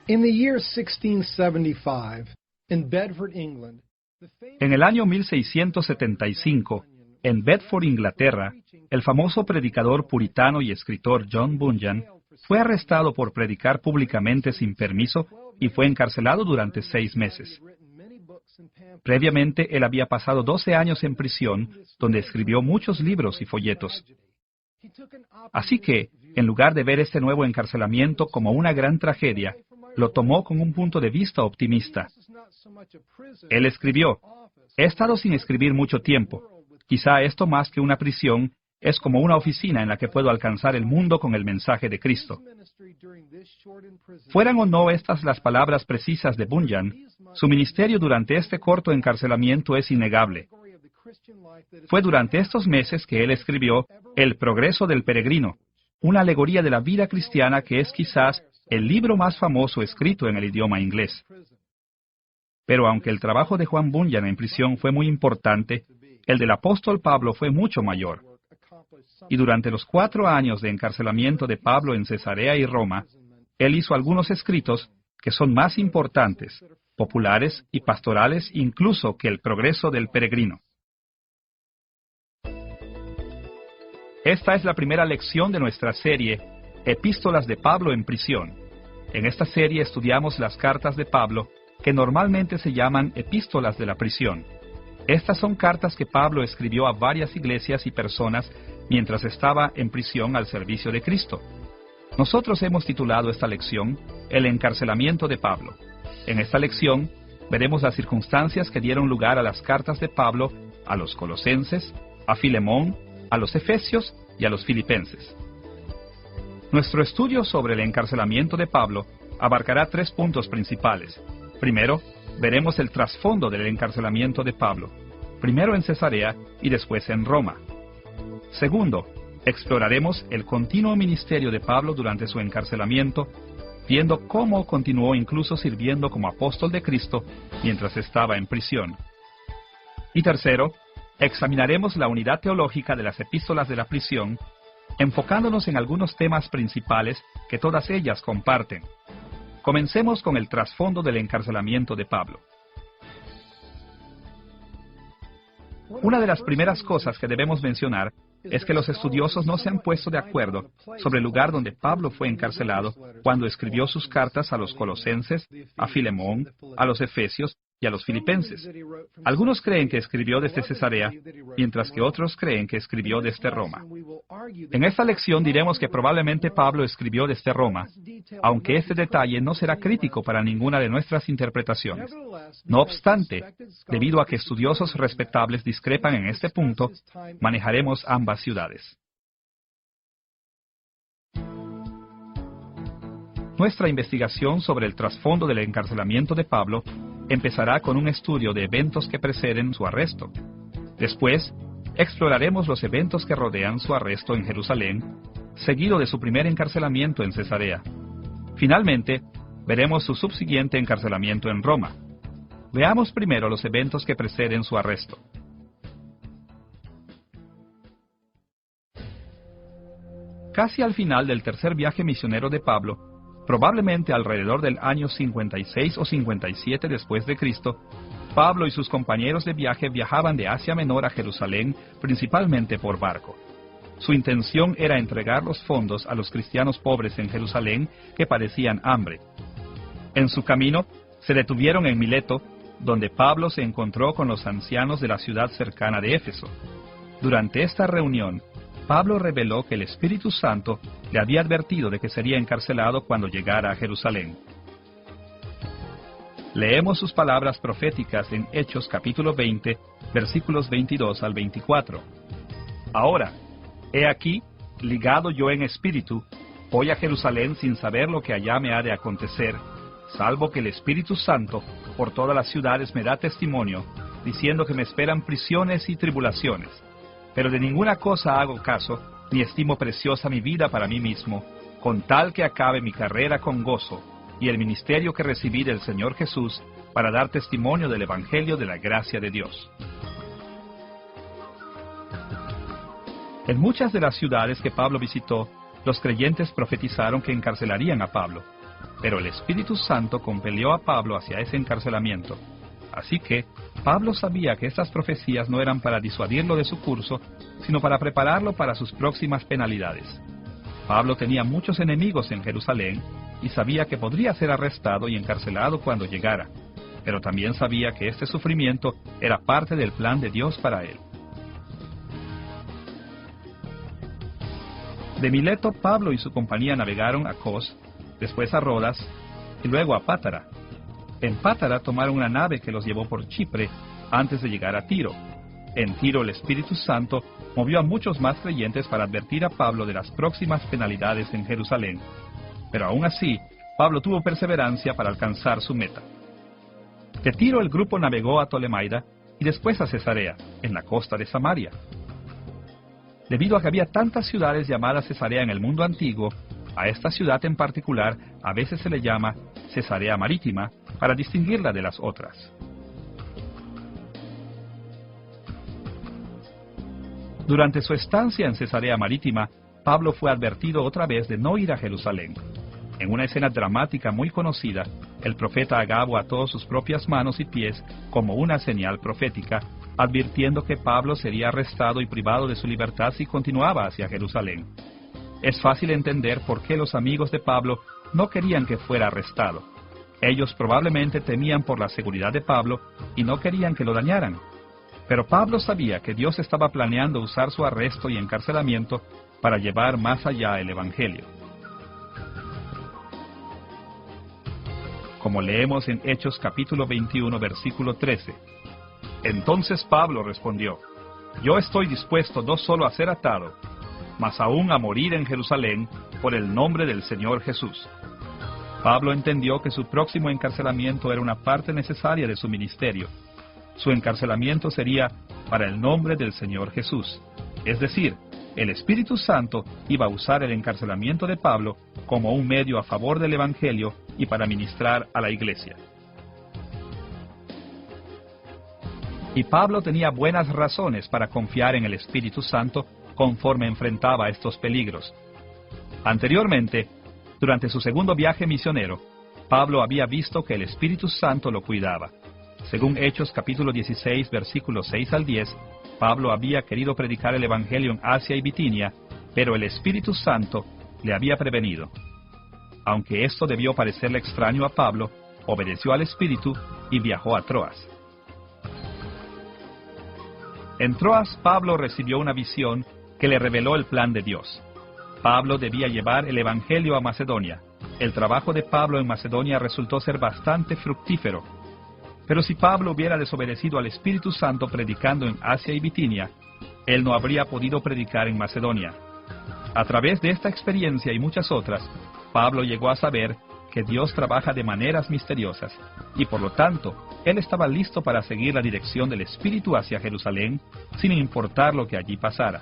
In the year 1675, in Bedford, England, En el año 1675, en Bedford, Inglaterra, el famoso predicador puritano y escritor John Bunyan fue arrestado por predicar públicamente sin permiso y fue encarcelado durante 6 meses. Previamente, él había pasado 12 años en prisión, donde escribió muchos libros y folletos. Así que, en lugar de ver este nuevo encarcelamiento como una gran tragedia, lo tomó con un punto de vista optimista. Él escribió: «He estado sin escribir mucho tiempo. Quizá esto más que una prisión es como una oficina en la que puedo alcanzar el mundo con el mensaje de Cristo». Fueran o no estas las palabras precisas de Bunyan, su ministerio durante este corto encarcelamiento es innegable. Fue durante estos meses que él escribió El progreso del peregrino, una alegoría de la vida cristiana que es quizás el libro más famoso escrito en el idioma inglés. Pero aunque el trabajo de Juan Bunyan en prisión fue muy importante, el del apóstol Pablo fue mucho mayor. Y durante los 4 años de encarcelamiento de Pablo en Cesarea y Roma, él hizo algunos escritos que son más importantes, populares y pastorales incluso que el progreso del peregrino. Esta es la primera lección de nuestra serie, Epístolas de Pablo en prisión. En esta serie estudiamos las cartas de Pablo, que normalmente se llaman epístolas de la prisión. Estas son cartas que Pablo escribió a varias iglesias y personas mientras estaba en prisión al servicio de Cristo. Nosotros hemos titulado esta lección El encarcelamiento de Pablo. En esta lección veremos las circunstancias que dieron lugar a las cartas de Pablo a los Colosenses, a Filemón, a los Efesios y a los Filipenses. Nuestro estudio sobre el encarcelamiento de Pablo abarcará 3 puntos principales. Primero, veremos el trasfondo del encarcelamiento de Pablo, primero en Cesarea y después en Roma. Segundo, exploraremos el continuo ministerio de Pablo durante su encarcelamiento, viendo cómo continuó incluso sirviendo como apóstol de Cristo mientras estaba en prisión. Y tercero, examinaremos la unidad teológica de las epístolas de la prisión, enfocándonos en algunos temas principales que todas ellas comparten. Comencemos con el trasfondo del encarcelamiento de Pablo. Una de las primeras cosas que debemos mencionar es que los estudiosos no se han puesto de acuerdo sobre el lugar donde Pablo fue encarcelado cuando escribió sus cartas a los Colosenses, a Filemón, a los Efesios y a los Filipenses. Algunos creen que escribió desde Cesarea, mientras que otros creen que escribió desde Roma. En esta lección diremos que probablemente Pablo escribió desde Roma, aunque este detalle no será crítico para ninguna de nuestras interpretaciones. No obstante, debido a que estudiosos respetables discrepan en este punto, manejaremos ambas ciudades. Nuestra investigación sobre el trasfondo del encarcelamiento de Pablo empezará con un estudio de eventos que preceden su arresto. Después, exploraremos los eventos que rodean su arresto en Jerusalén, seguido de su primer encarcelamiento en Cesarea. Finalmente, veremos su subsiguiente encarcelamiento en Roma. Veamos primero los eventos que preceden su arresto. Casi al final del tercer viaje misionero de Pablo, probablemente alrededor del año 56 o 57 después de Cristo, Pablo y sus compañeros de viaje viajaban de Asia Menor a Jerusalén, principalmente por barco. Su intención era entregar los fondos a los cristianos pobres en Jerusalén que padecían hambre. En su camino, se detuvieron en Mileto, donde Pablo se encontró con los ancianos de la ciudad cercana de Éfeso. Durante esta reunión, Pablo reveló que el Espíritu Santo le había advertido de que sería encarcelado cuando llegara a Jerusalén. Leemos sus palabras proféticas en Hechos capítulo 20, versículos 22 al 24. Ahora, he aquí, ligado yo en espíritu, voy a Jerusalén sin saber lo que allá me ha de acontecer, salvo que el Espíritu Santo por todas las ciudades me da testimonio, diciendo que me esperan prisiones y tribulaciones. Pero de ninguna cosa hago caso, ni estimo preciosa mi vida para mí mismo, con tal que acabe mi carrera con gozo, y el ministerio que recibí del Señor Jesús, para dar testimonio del Evangelio de la gracia de Dios. En muchas de las ciudades que Pablo visitó, los creyentes profetizaron que encarcelarían a Pablo. pero el Espíritu Santo compelió a Pablo hacia ese encarcelamiento. Así que Pablo sabía que estas profecías no eran para disuadirlo de su curso, sino para prepararlo para sus próximas penalidades. Pablo tenía muchos enemigos en Jerusalén y sabía que podría ser arrestado y encarcelado cuando llegara, pero también sabía que este sufrimiento era parte del plan de Dios para él. De Mileto, Pablo y su compañía navegaron a Cos, después a Rodas y luego a Pátara. En Pátara tomaron una nave que los llevó por Chipre antes de llegar a Tiro. En Tiro el Espíritu Santo movió a muchos más creyentes para advertir a Pablo de las próximas penalidades en Jerusalén. Pero aún así, Pablo tuvo perseverancia para alcanzar su meta. De Tiro el grupo navegó a Tolemaida y después a Cesarea, en la costa de Samaria. Debido a que había tantas ciudades llamadas Cesarea en el mundo antiguo, a esta ciudad en particular a veces se le llama Cesarea Marítima para distinguirla de las otras. Durante su estancia en Cesarea Marítima, Pablo fue advertido otra vez de no ir a Jerusalén. En una escena dramática muy conocida, el profeta Agabo ató sus propias manos y pies como una señal profética, advirtiendo que Pablo sería arrestado y privado de su libertad si continuaba hacia Jerusalén. Es fácil entender por qué los amigos de Pablo no querían que fuera arrestado. Ellos probablemente temían por la seguridad de Pablo y no querían que lo dañaran. Pero Pablo sabía que Dios estaba planeando usar su arresto y encarcelamiento para llevar más allá el Evangelio. Como leemos en Hechos capítulo 21, versículo 13. Entonces Pablo respondió: Yo estoy dispuesto no solo a ser atado, mas aún a morir en Jerusalén por el nombre del Señor Jesús. Pablo entendió que su próximo encarcelamiento era una parte necesaria de su ministerio. Su encarcelamiento sería para el nombre del Señor Jesús. Es decir, el Espíritu Santo iba a usar el encarcelamiento de Pablo como un medio a favor del Evangelio y para ministrar a la iglesia. Y Pablo tenía buenas razones para confiar en el Espíritu Santo conforme enfrentaba estos peligros. Anteriormente, durante su segundo viaje misionero, Pablo había visto que el Espíritu Santo lo cuidaba. Según Hechos capítulo 16, versículos 6 al 10, Pablo había querido predicar el Evangelio en Asia y Bitinia, pero el Espíritu Santo le había prevenido. Aunque esto debió parecerle extraño a Pablo, obedeció al Espíritu y viajó a Troas. En Troas, Pablo recibió una visión que le reveló el plan de Dios. Pablo debía llevar el Evangelio a Macedonia. El trabajo de Pablo en Macedonia resultó ser bastante fructífero. Pero si Pablo hubiera desobedecido al Espíritu Santo predicando en Asia y Bitinia, él no habría podido predicar en Macedonia. A través de esta experiencia y muchas otras, Pablo llegó a saber que Dios trabaja de maneras misteriosas, y por lo tanto, él estaba listo para seguir la dirección del Espíritu hacia Jerusalén, sin importar lo que allí pasara.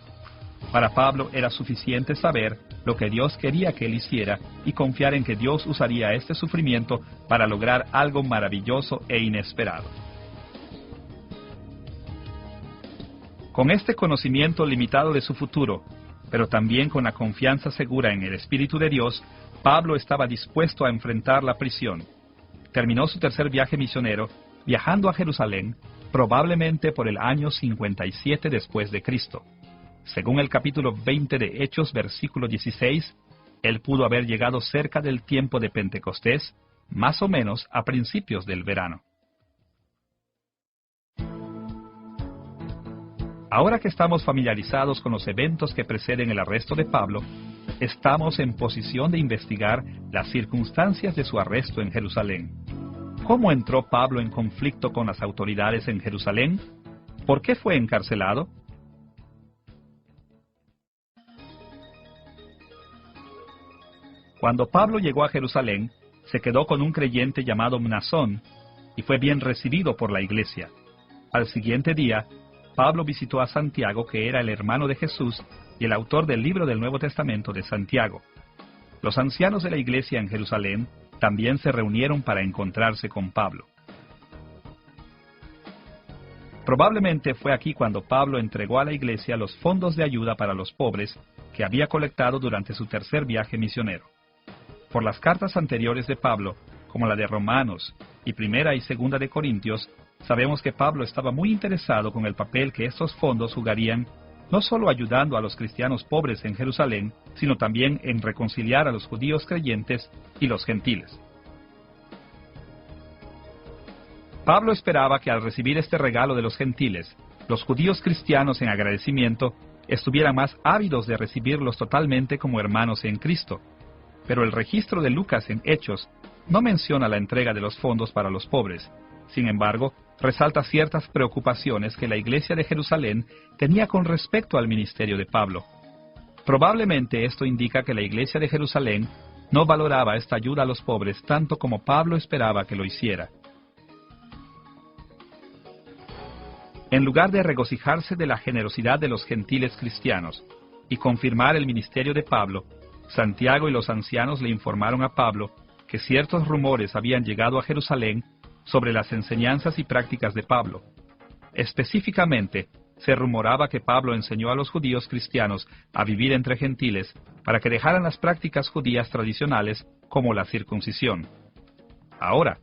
Para Pablo era suficiente saber lo que Dios quería que él hiciera y confiar en que Dios usaría este sufrimiento para lograr algo maravilloso e inesperado. Con este conocimiento limitado de su futuro, pero también con la confianza segura en el Espíritu de Dios, Pablo estaba dispuesto a enfrentar la prisión. Terminó su tercer viaje misionero, viajando a Jerusalén, probablemente por el año 57 después de Cristo. Según el capítulo 20 de Hechos, versículo 16, él pudo haber llegado cerca del tiempo de Pentecostés, más o menos a principios del verano. Ahora que estamos familiarizados con los eventos que preceden el arresto de Pablo, estamos en posición de investigar las circunstancias de su arresto en Jerusalén. ¿Cómo entró Pablo en conflicto con las autoridades en Jerusalén? ¿Por qué fue encarcelado? Cuando Pablo llegó a Jerusalén, se quedó con un creyente llamado Mnasón y fue bien recibido por la iglesia. Al siguiente día, Pablo visitó a Santiago, que era el hermano de Jesús y el autor del libro del Nuevo Testamento de Santiago. Los ancianos de la iglesia en Jerusalén también se reunieron para encontrarse con Pablo. Probablemente fue aquí cuando Pablo entregó a la iglesia los fondos de ayuda para los pobres que había colectado durante su tercer viaje misionero. Por las cartas anteriores de Pablo, como la de Romanos y Primera y Segunda de Corintios, sabemos que Pablo estaba muy interesado con el papel que estos fondos jugarían, no solo ayudando a los cristianos pobres en Jerusalén, sino también en reconciliar a los judíos creyentes y los gentiles. Pablo esperaba que al recibir este regalo de los gentiles, los judíos cristianos en agradecimiento estuvieran más ávidos de recibirlos totalmente como hermanos en Cristo. Pero el registro de Lucas en Hechos no menciona la entrega de los fondos para los pobres. Sin embargo, resalta ciertas preocupaciones que la iglesia de Jerusalén tenía con respecto al ministerio de Pablo. Probablemente esto indica que la iglesia de Jerusalén no valoraba esta ayuda a los pobres tanto como Pablo esperaba que lo hiciera. En lugar de regocijarse de la generosidad de los gentiles cristianos y confirmar el ministerio de Pablo, Santiago y los ancianos le informaron a Pablo que ciertos rumores habían llegado a Jerusalén sobre las enseñanzas y prácticas de Pablo. Específicamente, se rumoraba que Pablo enseñó a los judíos cristianos a vivir entre gentiles para que dejaran las prácticas judías tradicionales como la circuncisión. Ahora,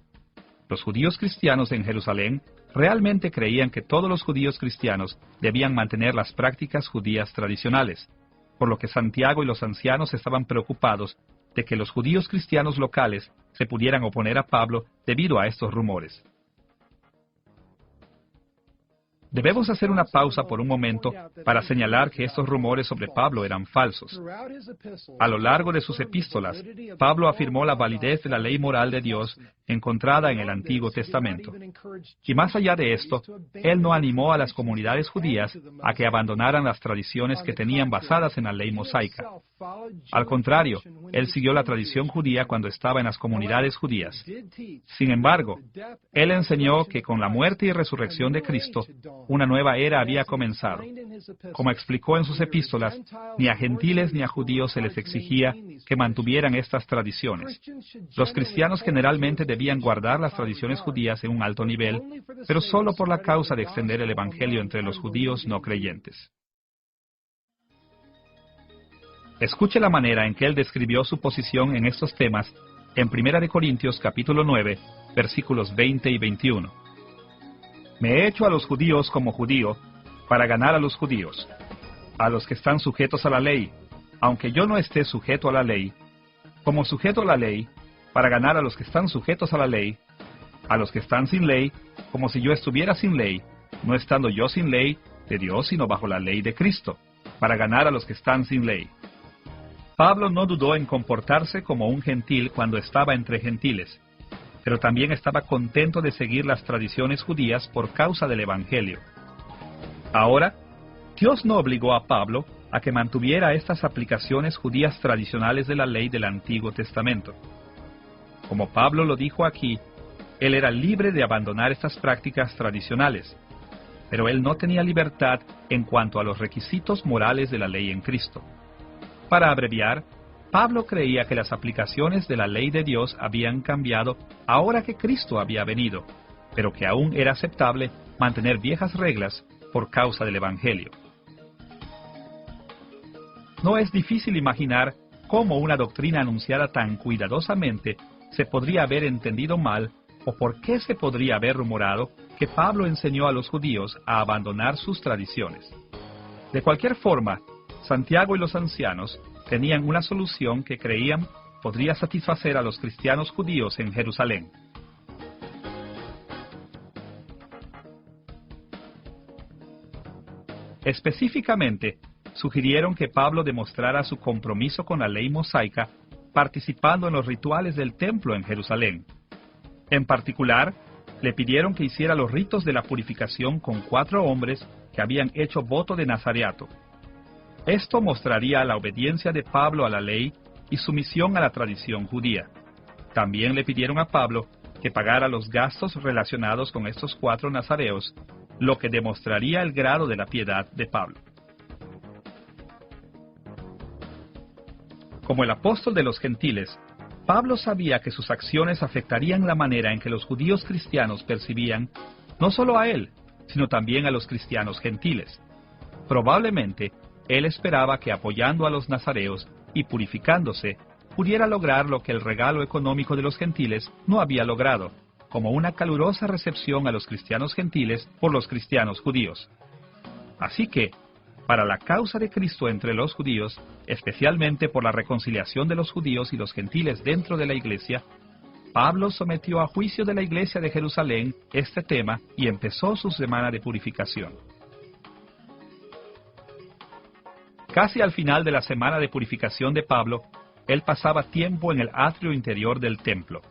los judíos cristianos en Jerusalén realmente creían que todos los judíos cristianos debían mantener las prácticas judías tradicionales, por lo que Santiago y los ancianos estaban preocupados de que los judíos cristianos locales se pudieran oponer a Pablo debido a estos rumores. Debemos hacer una pausa por un momento para señalar que estos rumores sobre Pablo eran falsos. A lo largo de sus epístolas, Pablo afirmó la validez de la ley moral de Dios encontrada en el Antiguo Testamento. Y más allá de esto, él no animó a las comunidades judías a que abandonaran las tradiciones que tenían basadas en la ley mosaica. Al contrario, él siguió la tradición judía cuando estaba en las comunidades judías. Sin embargo, él enseñó que con la muerte y resurrección de Cristo, una nueva era había comenzado. Como explicó en sus epístolas, ni a gentiles ni a judíos se les exigía que mantuvieran estas tradiciones. Los cristianos generalmente debían guardar las tradiciones judías en un alto nivel, pero solo por la causa de extender el evangelio entre los judíos no creyentes. Escuche la manera en que él describió su posición en estos temas en 1 Corintios capítulo 9, versículos 20 y 21. Me he hecho a los judíos como judío, para ganar a los judíos, a los que están sujetos a la ley, aunque yo no esté sujeto a la ley, como sujeto a la ley, para ganar a los que están sujetos a la ley, a los que están sin ley, como si yo estuviera sin ley, no estando yo sin ley de Dios, sino bajo la ley de Cristo, para ganar a los que están sin ley. Pablo no dudó en comportarse como un gentil cuando estaba entre gentiles, pero también estaba contento de seguir las tradiciones judías por causa del Evangelio. Ahora, Dios no obligó a Pablo a que mantuviera estas aplicaciones judías tradicionales de la ley del Antiguo Testamento. Como Pablo lo dijo aquí, él era libre de abandonar estas prácticas tradicionales, pero él no tenía libertad en cuanto a los requisitos morales de la ley en Cristo. Para abreviar, Pablo creía que las aplicaciones de la ley de Dios habían cambiado ahora que Cristo había venido, pero que aún era aceptable mantener viejas reglas por causa del Evangelio. No es difícil imaginar cómo una doctrina anunciada tan cuidadosamente se podría haber entendido mal o por qué se podría haber rumorado que Pablo enseñó a los judíos a abandonar sus tradiciones. De cualquier forma, Santiago y los ancianos tenían una solución que creían podría satisfacer a los cristianos judíos en Jerusalén. Específicamente, sugirieron que Pablo demostrara su compromiso con la ley mosaica participando en los rituales del templo en Jerusalén. En particular, le pidieron que hiciera los ritos de la purificación con 4 hombres que habían hecho voto de nazareato. Esto mostraría la obediencia de Pablo a la ley y sumisión a la tradición judía. También le pidieron a Pablo que pagara los gastos relacionados con estos 4 nazareos, lo que demostraría el grado de la piedad de Pablo. Como el apóstol de los gentiles, Pablo sabía que sus acciones afectarían la manera en que los judíos cristianos percibían no solo a él, sino también a los cristianos gentiles. Probablemente, él esperaba que apoyando a los nazareos y purificándose, pudiera lograr lo que el regalo económico de los gentiles no había logrado, como una calurosa recepción a los cristianos gentiles por los cristianos judíos. Así que, para la causa de Cristo entre los judíos, especialmente por la reconciliación de los judíos y los gentiles dentro de la iglesia, Pablo sometió a juicio de la iglesia de Jerusalén este tema y empezó su semana de purificación. Casi al final de la semana de purificación de Pablo, él pasaba tiempo en el atrio interior del templo.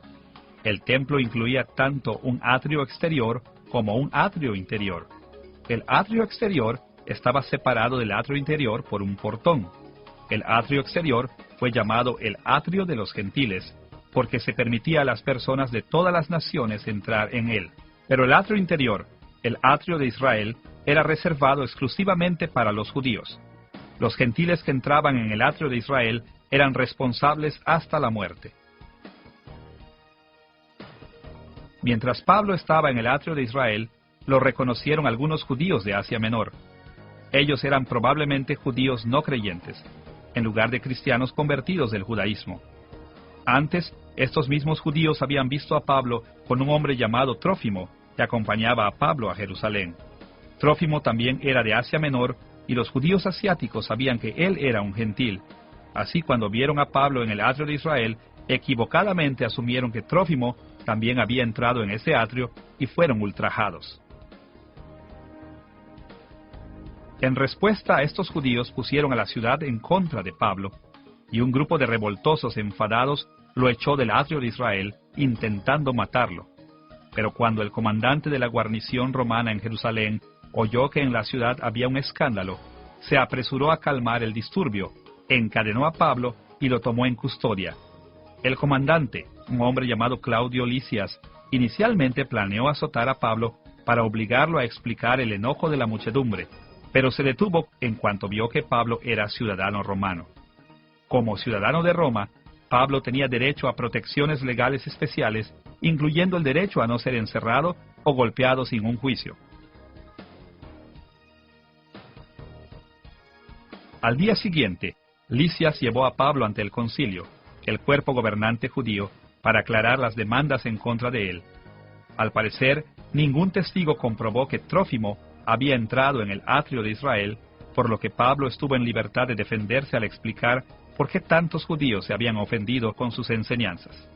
El templo incluía tanto un atrio exterior como un atrio interior. El atrio exterior estaba separado del atrio interior por un portón. El atrio exterior fue llamado el atrio de los gentiles, porque se permitía a las personas de todas las naciones entrar en él. Pero el atrio interior, el atrio de Israel, era reservado exclusivamente para los judíos. Los gentiles que entraban en el atrio de Israel eran responsables hasta la muerte. Mientras Pablo estaba en el atrio de Israel, lo reconocieron algunos judíos de Asia Menor. Ellos eran probablemente judíos no creyentes, en lugar de cristianos convertidos del judaísmo. Antes, estos mismos judíos habían visto a Pablo con un hombre llamado Trófimo, que acompañaba a Pablo a Jerusalén. Trófimo también era de Asia Menor, y los judíos asiáticos sabían que él era un gentil. Así, cuando vieron a Pablo en el atrio de Israel, equivocadamente asumieron que Trófimo también había entrado en ese atrio y fueron ultrajados. En respuesta a estos judíos pusieron a la ciudad en contra de Pablo, y un grupo de revoltosos enfadados lo echó del atrio de Israel, intentando matarlo. Pero cuando el comandante de la guarnición romana en Jerusalén oyó que en la ciudad había un escándalo, se apresuró a calmar el disturbio, encadenó a Pablo y lo tomó en custodia. El comandante, un hombre llamado Claudio Lisias, inicialmente planeó azotar a Pablo para obligarlo a explicar el enojo de la muchedumbre, pero se detuvo en cuanto vio que Pablo era ciudadano romano. Como ciudadano de Roma, Pablo tenía derecho a protecciones legales especiales, incluyendo el derecho a no ser encerrado o golpeado sin un juicio. Al día siguiente, Lisias llevó a Pablo ante el concilio, el cuerpo gobernante judío, para aclarar las demandas en contra de él. Al parecer, ningún testigo comprobó que Trófimo había entrado en el atrio de Israel, por lo que Pablo estuvo en libertad de defenderse al explicar por qué tantos judíos se habían ofendido con sus enseñanzas.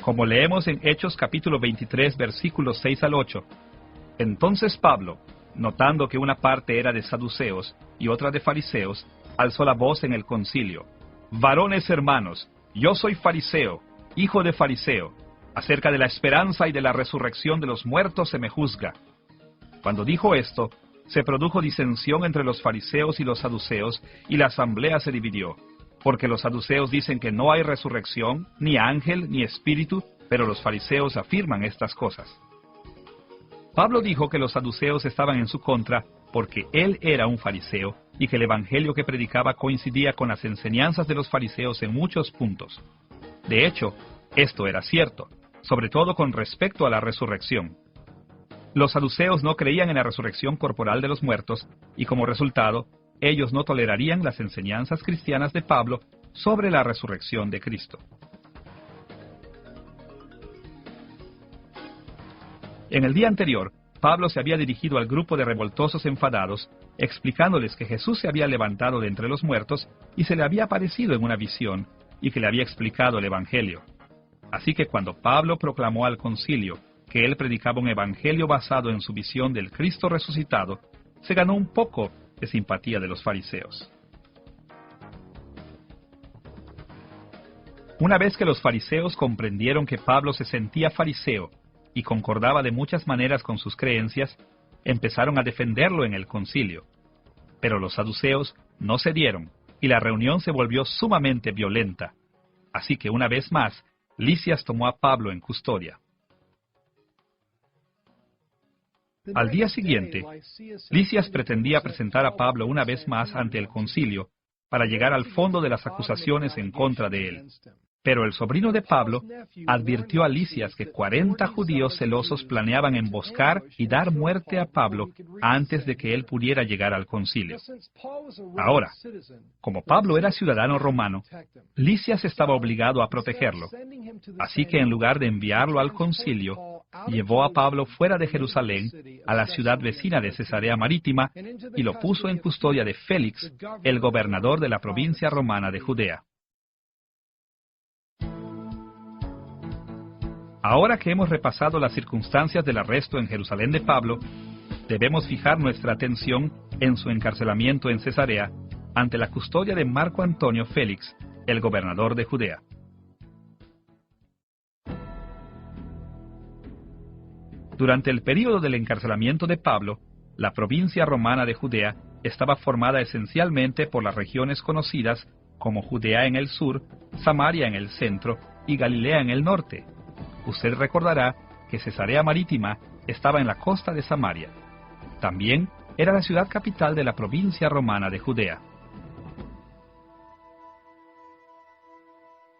Como leemos en Hechos capítulo 23, versículos 6 al 8, entonces Pablo, notando que una parte era de saduceos y otra de fariseos, alzó la voz en el concilio: «Varones hermanos, yo soy fariseo, hijo de fariseo. Acerca de la esperanza y de la resurrección de los muertos se me juzga». Cuando dijo esto, se produjo disensión entre los fariseos y los saduceos, y la asamblea se dividió, porque los saduceos dicen que no hay resurrección, ni ángel, ni espíritu, pero los fariseos afirman estas cosas. Pablo dijo que los saduceos estaban en su contra porque él era un fariseo y que el evangelio que predicaba coincidía con las enseñanzas de los fariseos en muchos puntos. De hecho, esto era cierto, sobre todo con respecto a la resurrección. Los saduceos no creían en la resurrección corporal de los muertos y, como resultado, ellos no tolerarían las enseñanzas cristianas de Pablo sobre la resurrección de Cristo. En el día anterior, Pablo se había dirigido al grupo de revoltosos enfadados, explicándoles que Jesús se había levantado de entre los muertos y se le había aparecido en una visión, y que le había explicado el Evangelio. Así que cuando Pablo proclamó al concilio que él predicaba un evangelio basado en su visión del Cristo resucitado, se ganó un poco de simpatía de los fariseos. Una vez que los fariseos comprendieron que Pablo se sentía fariseo y concordaba de muchas maneras con sus creencias, empezaron a defenderlo en el concilio. Pero los saduceos no cedieron, y la reunión se volvió sumamente violenta. Así que una vez más, Lisias tomó a Pablo en custodia. Al día siguiente, Lisias pretendía presentar a Pablo una vez más ante el concilio para llegar al fondo de las acusaciones en contra de él. Pero el sobrino de Pablo advirtió a Lisias que 40 judíos celosos planeaban emboscar y dar muerte a Pablo antes de que él pudiera llegar al concilio. Ahora, como Pablo era ciudadano romano, Lisias estaba obligado a protegerlo. Así que en lugar de enviarlo al concilio, llevó a Pablo fuera de Jerusalén, a la ciudad vecina de Cesarea Marítima, y lo puso en custodia de Félix, el gobernador de la provincia romana de Judea. Ahora que hemos repasado las circunstancias del arresto en Jerusalén de Pablo, debemos fijar nuestra atención en su encarcelamiento en Cesarea, ante la custodia de Marco Antonio Félix, el gobernador de Judea. Durante el período del encarcelamiento de Pablo, la provincia romana de Judea estaba formada esencialmente por las regiones conocidas como Judea en el sur, Samaria en el centro y Galilea en el norte. Usted recordará que Cesarea Marítima estaba en la costa de Samaria. También era la ciudad capital de la provincia romana de Judea.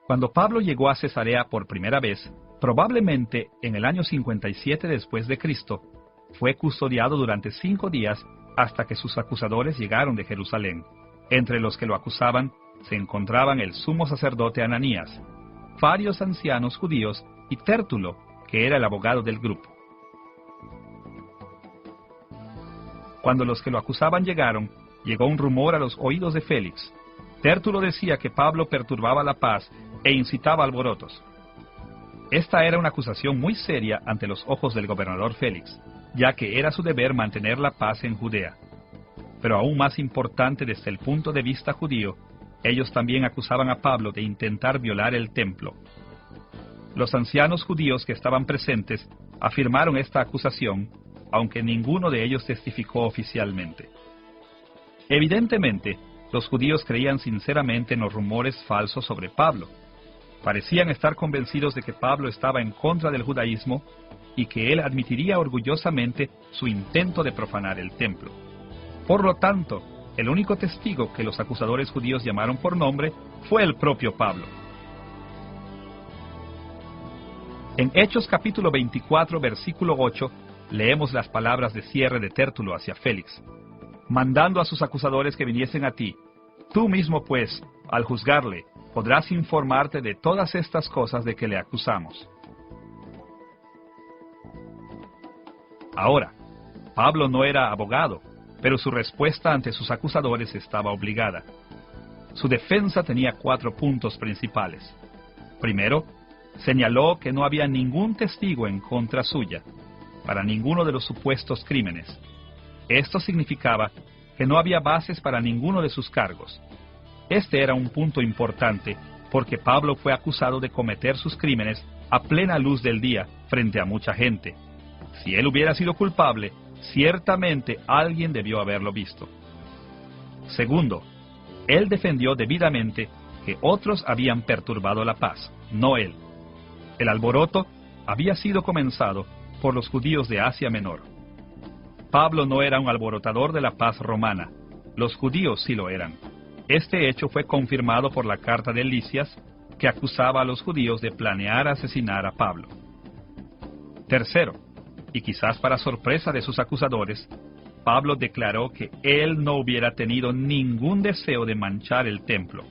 Cuando Pablo llegó a Cesarea por primera vez, probablemente en el año 57 después de Cristo, fue custodiado durante 5 días hasta que sus acusadores llegaron de Jerusalén. Entre los que lo acusaban se encontraban el sumo sacerdote Ananías, varios ancianos judíos y Tértulo, que era el abogado del grupo. Cuando los que lo acusaban llegaron, llegó un rumor a los oídos de Félix. Tértulo decía que Pablo perturbaba la paz e incitaba alborotos. Esta era una acusación muy seria ante los ojos del gobernador Félix, ya que era su deber mantener la paz en Judea. Pero aún más importante desde el punto de vista judío, ellos también acusaban a Pablo de intentar violar el templo. Los ancianos judíos que estaban presentes afirmaron esta acusación, aunque ninguno de ellos testificó oficialmente. Evidentemente, los judíos creían sinceramente en los rumores falsos sobre Pablo. Parecían estar convencidos de que Pablo estaba en contra del judaísmo y que él admitiría orgullosamente su intento de profanar el templo. Por lo tanto, el único testigo que los acusadores judíos llamaron por nombre fue el propio Pablo. En Hechos capítulo 24, versículo 8, leemos las palabras de cierre de Tértulo hacia Félix, mandando a sus acusadores que viniesen a ti. Tú mismo, pues, al juzgarle, podrás informarte de todas estas cosas de que le acusamos. Ahora, Pablo no era abogado, pero su respuesta ante sus acusadores estaba obligada. Su defensa tenía 4 puntos principales. Primero, señaló que no había ningún testigo en contra suya, para ninguno de los supuestos crímenes. Esto significaba que no había bases para ninguno de sus cargos. Este era un punto importante, porque Pablo fue acusado de cometer sus crímenes a plena luz del día, frente a mucha gente. Si él hubiera sido culpable, ciertamente alguien debió haberlo visto. Segundo, él defendió debidamente que otros habían perturbado la paz, no él. El alboroto había sido comenzado por los judíos de Asia Menor. Pablo no era un alborotador de la paz romana, los judíos sí lo eran. Este hecho fue confirmado por la carta de Lisias, que acusaba a los judíos de planear asesinar a Pablo. Tercero, y quizás para sorpresa de sus acusadores, Pablo declaró que él no hubiera tenido ningún deseo de manchar el templo.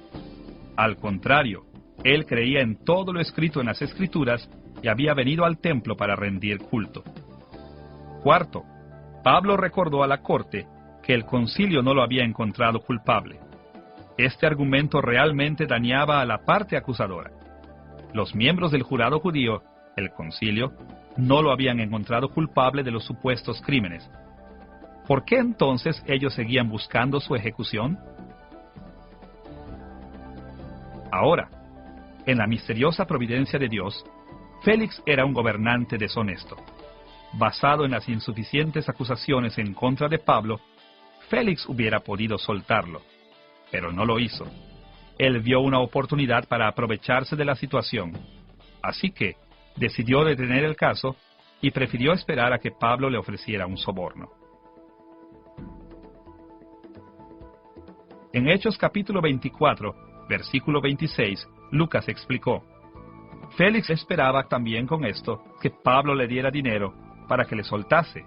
Al contrario, él creía en todo lo escrito en las Escrituras y había venido al templo para rendir culto. Cuarto, Pablo recordó a la corte que el concilio no lo había encontrado culpable. Este argumento realmente dañaba a la parte acusadora. Los miembros del jurado judío, el concilio, no lo habían encontrado culpable de los supuestos crímenes. ¿Por qué entonces ellos seguían buscando su ejecución? Ahora, en la misteriosa providencia de Dios, Félix era un gobernante deshonesto. Basado en las insuficientes acusaciones en contra de Pablo, Félix hubiera podido soltarlo, pero no lo hizo. Él vio una oportunidad para aprovecharse de la situación, así que decidió detener el caso y prefirió esperar a que Pablo le ofreciera un soborno. En Hechos capítulo 24, versículo 26, Lucas explicó: Félix esperaba también con esto que Pablo le diera dinero para que le soltase,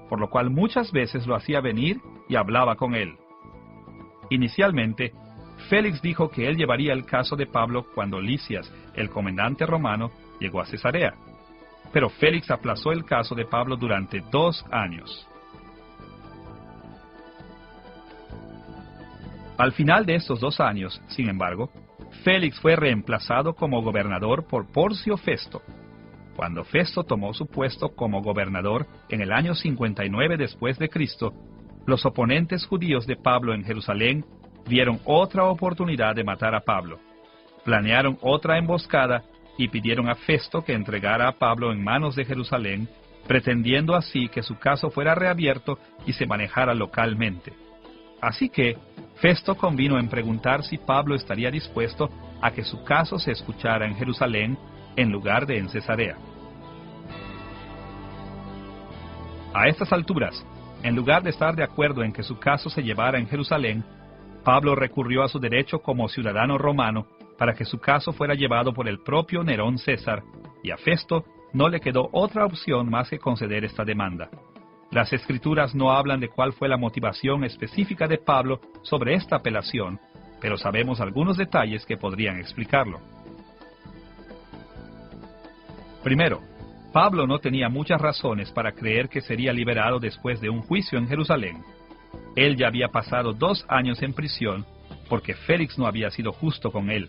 por lo cual muchas veces lo hacía venir y hablaba con él. Inicialmente, Félix dijo que él llevaría el caso de Pablo cuando Lisias, el comandante romano, llegó a Cesarea. Pero Félix aplazó el caso de Pablo durante 2 años. Al final de estos 2 años, sin embargo, Félix fue reemplazado como gobernador por Porcio Festo. Cuando Festo tomó su puesto como gobernador en el año 59 después de Cristo, los oponentes judíos de Pablo en Jerusalén vieron otra oportunidad de matar a Pablo. Planearon otra emboscada y pidieron a Festo que entregara a Pablo en manos de Jerusalén, pretendiendo así que su caso fuera reabierto y se manejara localmente. Así que Festo convino en preguntar si Pablo estaría dispuesto a que su caso se escuchara en Jerusalén en lugar de en Cesarea. A estas alturas, en lugar de estar de acuerdo en que su caso se llevara en Jerusalén, Pablo recurrió a su derecho como ciudadano romano para que su caso fuera llevado por el propio Nerón César, y a Festo no le quedó otra opción más que conceder esta demanda. Las Escrituras no hablan de cuál fue la motivación específica de Pablo sobre esta apelación, pero sabemos algunos detalles que podrían explicarlo. Primero, Pablo no tenía muchas razones para creer que sería liberado después de un juicio en Jerusalén. Él ya había pasado 2 años en prisión porque Félix no había sido justo con él.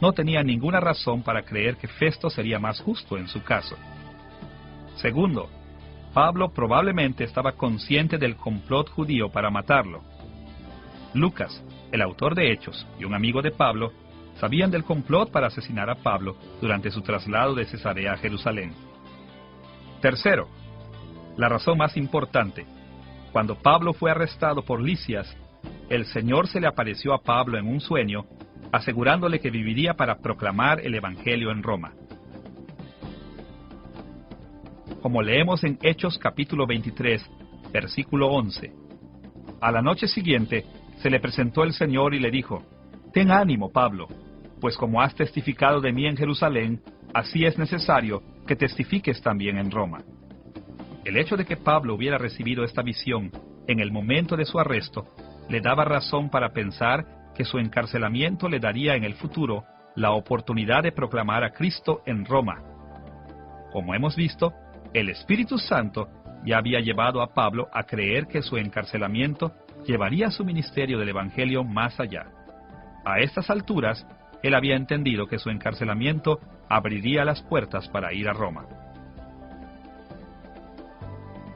No tenía ninguna razón para creer que Festo sería más justo en su caso. Segundo, Pablo probablemente estaba consciente del complot judío para matarlo. Lucas, el autor de Hechos y un amigo de Pablo, sabían del complot para asesinar a Pablo durante su traslado de Cesarea a Jerusalén. Tercero, la razón más importante: cuando Pablo fue arrestado por Lisias, el Señor se le apareció a Pablo en un sueño, asegurándole que viviría para proclamar el Evangelio en Roma. Como leemos en Hechos capítulo 23, versículo 11, a la noche siguiente se le presentó el Señor y le dijo: «Ten ánimo, Pablo, pues como has testificado de mí en Jerusalén, así es necesario que testifiques también en Roma». El hecho de que Pablo hubiera recibido esta visión en el momento de su arresto le daba razón para pensar que su encarcelamiento le daría en el futuro la oportunidad de proclamar a Cristo en Roma. Como hemos visto, el Espíritu Santo ya había llevado a Pablo a creer que su encarcelamiento llevaría su ministerio del Evangelio más allá. A estas alturas, él había entendido que su encarcelamiento abriría las puertas para ir a Roma.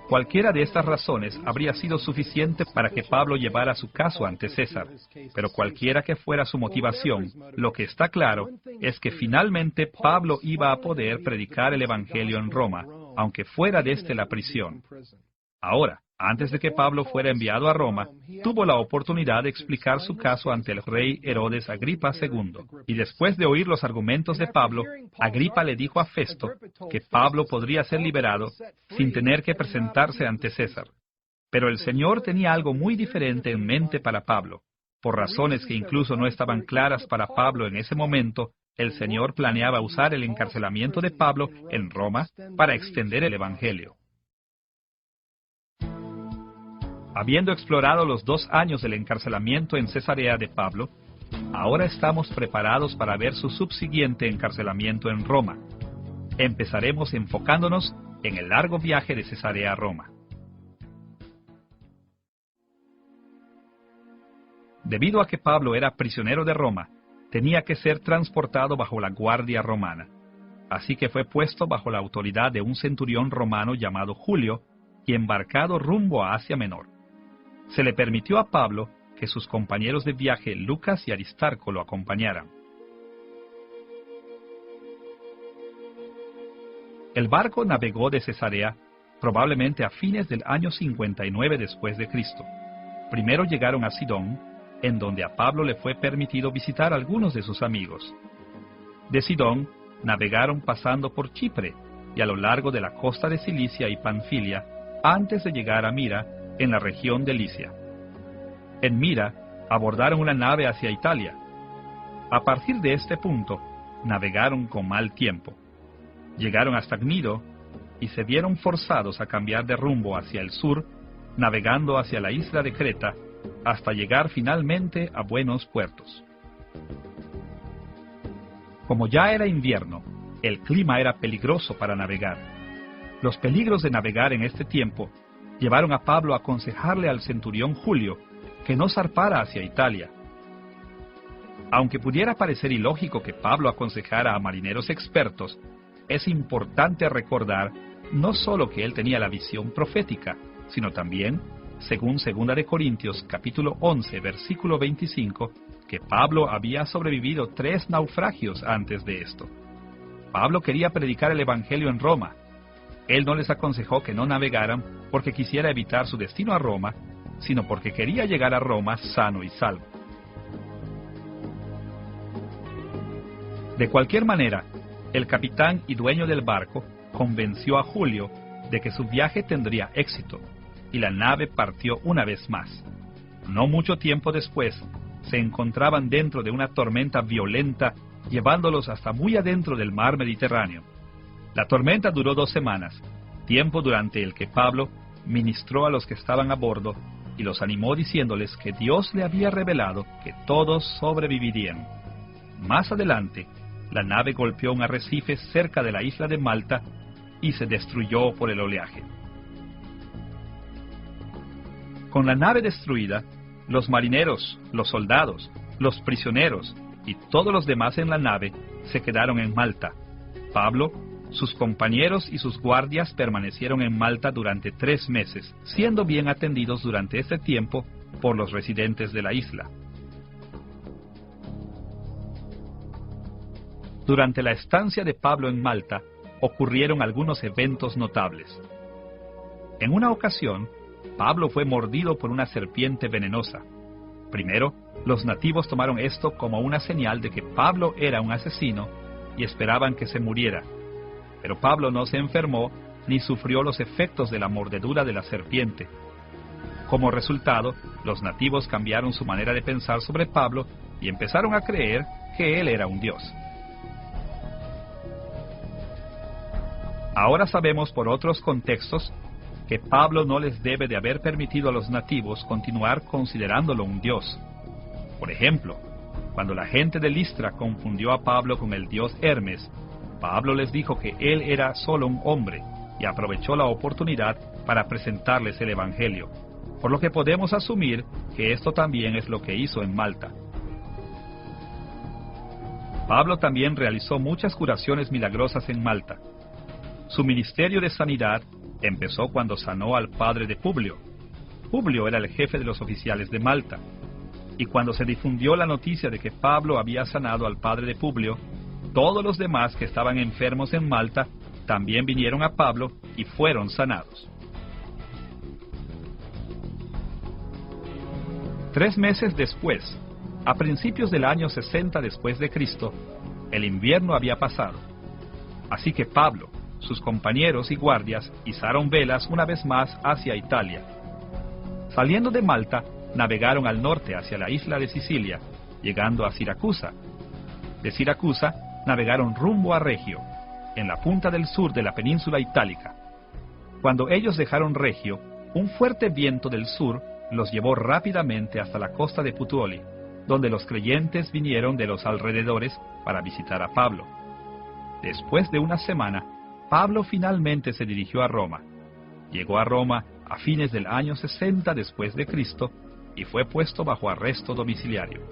Cualquiera de estas razones habría sido suficiente para que Pablo llevara su caso ante César, pero cualquiera que fuera su motivación, lo que está claro es que finalmente Pablo iba a poder predicar el Evangelio en Roma, aunque fuera desde la prisión. Ahora, antes de que Pablo fuera enviado a Roma, tuvo la oportunidad de explicar su caso ante el rey Herodes Agripa II. Y después de oír los argumentos de Pablo, Agripa le dijo a Festo que Pablo podría ser liberado sin tener que presentarse ante César. Pero el Señor tenía algo muy diferente en mente para Pablo. Por razones que incluso no estaban claras para Pablo en ese momento, el Señor planeaba usar el encarcelamiento de Pablo en Roma para extender el Evangelio. Habiendo explorado los 2 años del encarcelamiento en Cesarea de Pablo, ahora estamos preparados para ver su subsiguiente encarcelamiento en Roma. Empezaremos enfocándonos en el largo viaje de Cesarea a Roma. Debido a que Pablo era prisionero de Roma, tenía que ser transportado bajo la guardia romana. Así que fue puesto bajo la autoridad de un centurión romano llamado Julio y embarcado rumbo a Asia Menor. Se le permitió a Pablo que sus compañeros de viaje Lucas y Aristarco lo acompañaran. El barco navegó de Cesarea probablemente a fines del año 59 después de Cristo. Primero llegaron a Sidón, en donde a Pablo le fue permitido visitar a algunos de sus amigos. De Sidón navegaron pasando por Chipre y a lo largo de la costa de Cilicia y Panfilia, antes de llegar a Mira, en la región de Licia. En Mira, abordaron una nave hacia Italia. A partir de este punto, navegaron con mal tiempo. Llegaron hasta Gnido y se vieron forzados a cambiar de rumbo hacia el sur, navegando hacia la isla de Creta, hasta llegar finalmente a buenos puertos. Como ya era invierno, el clima era peligroso para navegar. Los peligros de navegar en este tiempo llevaron a Pablo a aconsejarle al centurión Julio que no zarpara hacia Italia. Aunque pudiera parecer ilógico que Pablo aconsejara a marineros expertos, es importante recordar no solo que él tenía la visión profética, sino también, según 2 de Corintios capítulo 11, versículo 25, que Pablo había sobrevivido 3 naufragios antes de esto. Pablo quería predicar el Evangelio en Roma. Él no les aconsejó que no navegaran porque quisiera evitar su destino a Roma, sino porque quería llegar a Roma sano y salvo. De cualquier manera, el capitán y dueño del barco convenció a Julio de que su viaje tendría éxito, y la nave partió una vez más. No mucho tiempo después, se encontraban dentro de una tormenta violenta, llevándolos hasta muy adentro del mar Mediterráneo. La tormenta duró 2 semanas, tiempo durante el que Pablo ministró a los que estaban a bordo y los animó diciéndoles que Dios le había revelado que todos sobrevivirían. Más adelante, la nave golpeó un arrecife cerca de la isla de Malta y se destruyó por el oleaje. Con la nave destruida, los marineros, los soldados, los prisioneros y todos los demás en la nave se quedaron en Malta. Pablo, sus compañeros y sus guardias permanecieron en Malta durante 3 meses, siendo bien atendidos durante este tiempo por los residentes de la isla. Durante la estancia de Pablo en Malta, ocurrieron algunos eventos notables. En una ocasión, Pablo fue mordido por una serpiente venenosa. Primero, los nativos tomaron esto como una señal de que Pablo era un asesino y esperaban que se muriera. Pero Pablo no se enfermó ni sufrió los efectos de la mordedura de la serpiente. Como resultado, los nativos cambiaron su manera de pensar sobre Pablo y empezaron a creer que él era un dios. Ahora sabemos por otros contextos que Pablo no les debe de haber permitido a los nativos continuar considerándolo un dios. Por ejemplo, cuando la gente de Listra confundió a Pablo con el dios Hermes, Pablo les dijo que él era solo un hombre y aprovechó la oportunidad para presentarles el Evangelio, por lo que podemos asumir que esto también es lo que hizo en Malta. Pablo también realizó muchas curaciones milagrosas en Malta. Su ministerio de sanidad empezó cuando sanó al padre de Publio. Publio era el jefe de los oficiales de Malta. Y cuando se difundió la noticia de que Pablo había sanado al padre de Publio, todos los demás que estaban enfermos en Malta también vinieron a Pablo y fueron sanados. 3 meses después, a principios del año 60 después de Cristo, el invierno había pasado. Así que Pablo, sus compañeros y guardias izaron velas una vez más hacia Italia. Saliendo de Malta, navegaron al norte hacia la isla de Sicilia, llegando a Siracusa. De Siracusa, navegaron rumbo a Regio, en la punta del sur de la península itálica. Cuando ellos dejaron Regio, un fuerte viento del sur los llevó rápidamente hasta la costa de Puteoli, donde los creyentes vinieron de los alrededores para visitar a Pablo. Después de una semana, Pablo finalmente se dirigió a Roma. Llegó a Roma a fines del año 60 después de Cristo y fue puesto bajo arresto domiciliario.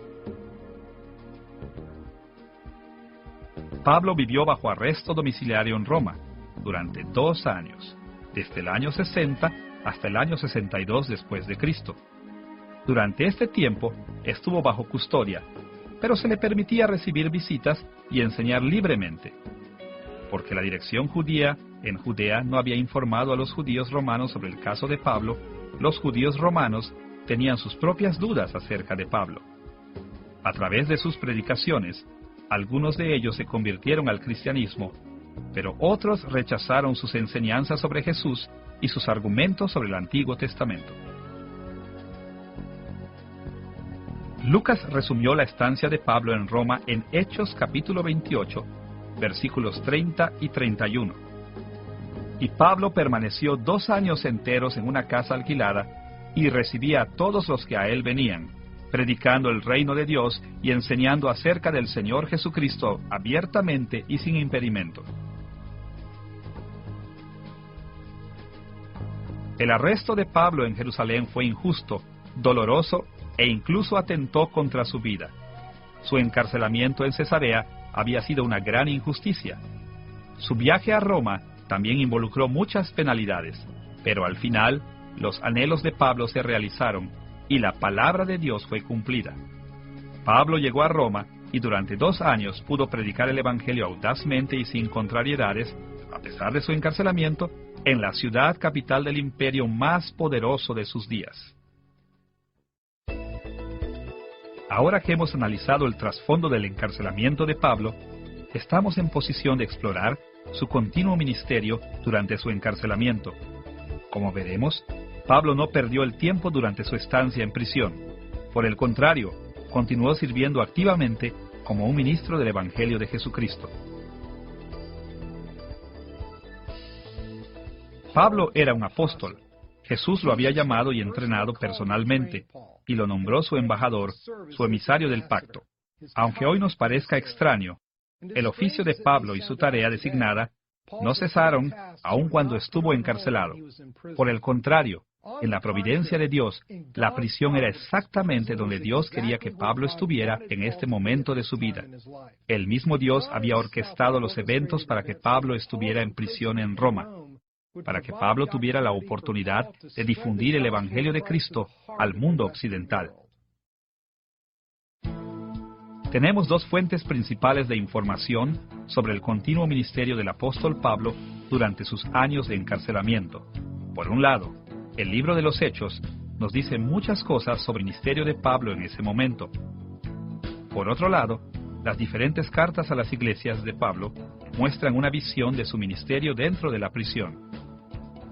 Pablo vivió bajo arresto domiciliario en Roma durante 2 años, desde el año 60 hasta el año 62 después de Cristo. Durante este tiempo estuvo bajo custodia, pero se le permitía recibir visitas y enseñar libremente. Porque la dirección judía en Judea no había informado a los judíos romanos sobre el caso de Pablo, los judíos romanos tenían sus propias dudas acerca de Pablo. A través de sus predicaciones, algunos de ellos se convirtieron al cristianismo, pero otros rechazaron sus enseñanzas sobre Jesús y sus argumentos sobre el Antiguo Testamento. Lucas resumió la estancia de Pablo en Roma en Hechos capítulo 28, versículos 30 y 31. Y Pablo permaneció 2 años enteros en una casa alquilada y recibía a todos los que a él venían, predicando el reino de Dios y enseñando acerca del Señor Jesucristo abiertamente y sin impedimento. El arresto de Pablo en Jerusalén fue injusto, doloroso e incluso atentó contra su vida. Su encarcelamiento en Cesarea había sido una gran injusticia. Su viaje a Roma también involucró muchas penalidades, pero al final los anhelos de Pablo se realizaron y la palabra de Dios fue cumplida. Pablo llegó a Roma y durante 2 años pudo predicar el Evangelio audazmente y sin contrariedades, a pesar de su encarcelamiento, en la ciudad capital del imperio más poderoso de sus días. Ahora que hemos analizado el trasfondo del encarcelamiento de Pablo, estamos en posición de explorar su continuo ministerio durante su encarcelamiento. Como veremos, Pablo no perdió el tiempo durante su estancia en prisión. Por el contrario, continuó sirviendo activamente como un ministro del Evangelio de Jesucristo. Pablo era un apóstol. Jesús lo había llamado y entrenado personalmente, y lo nombró su embajador, su emisario del pacto. Aunque hoy nos parezca extraño, el oficio de Pablo y su tarea designada no cesaron aun cuando estuvo encarcelado. Por el contrario, en la providencia de Dios, la prisión era exactamente donde Dios quería que Pablo estuviera en este momento de su vida. El mismo Dios había orquestado los eventos para que Pablo estuviera en prisión en Roma, para que Pablo tuviera la oportunidad de difundir el Evangelio de Cristo al mundo occidental. Tenemos 2 fuentes principales de información sobre el continuo ministerio del apóstol Pablo durante sus años de encarcelamiento. Por un lado, el libro de los Hechos nos dice muchas cosas sobre el ministerio de Pablo en ese momento. Por otro lado, las diferentes cartas a las iglesias de Pablo muestran una visión de su ministerio dentro de la prisión.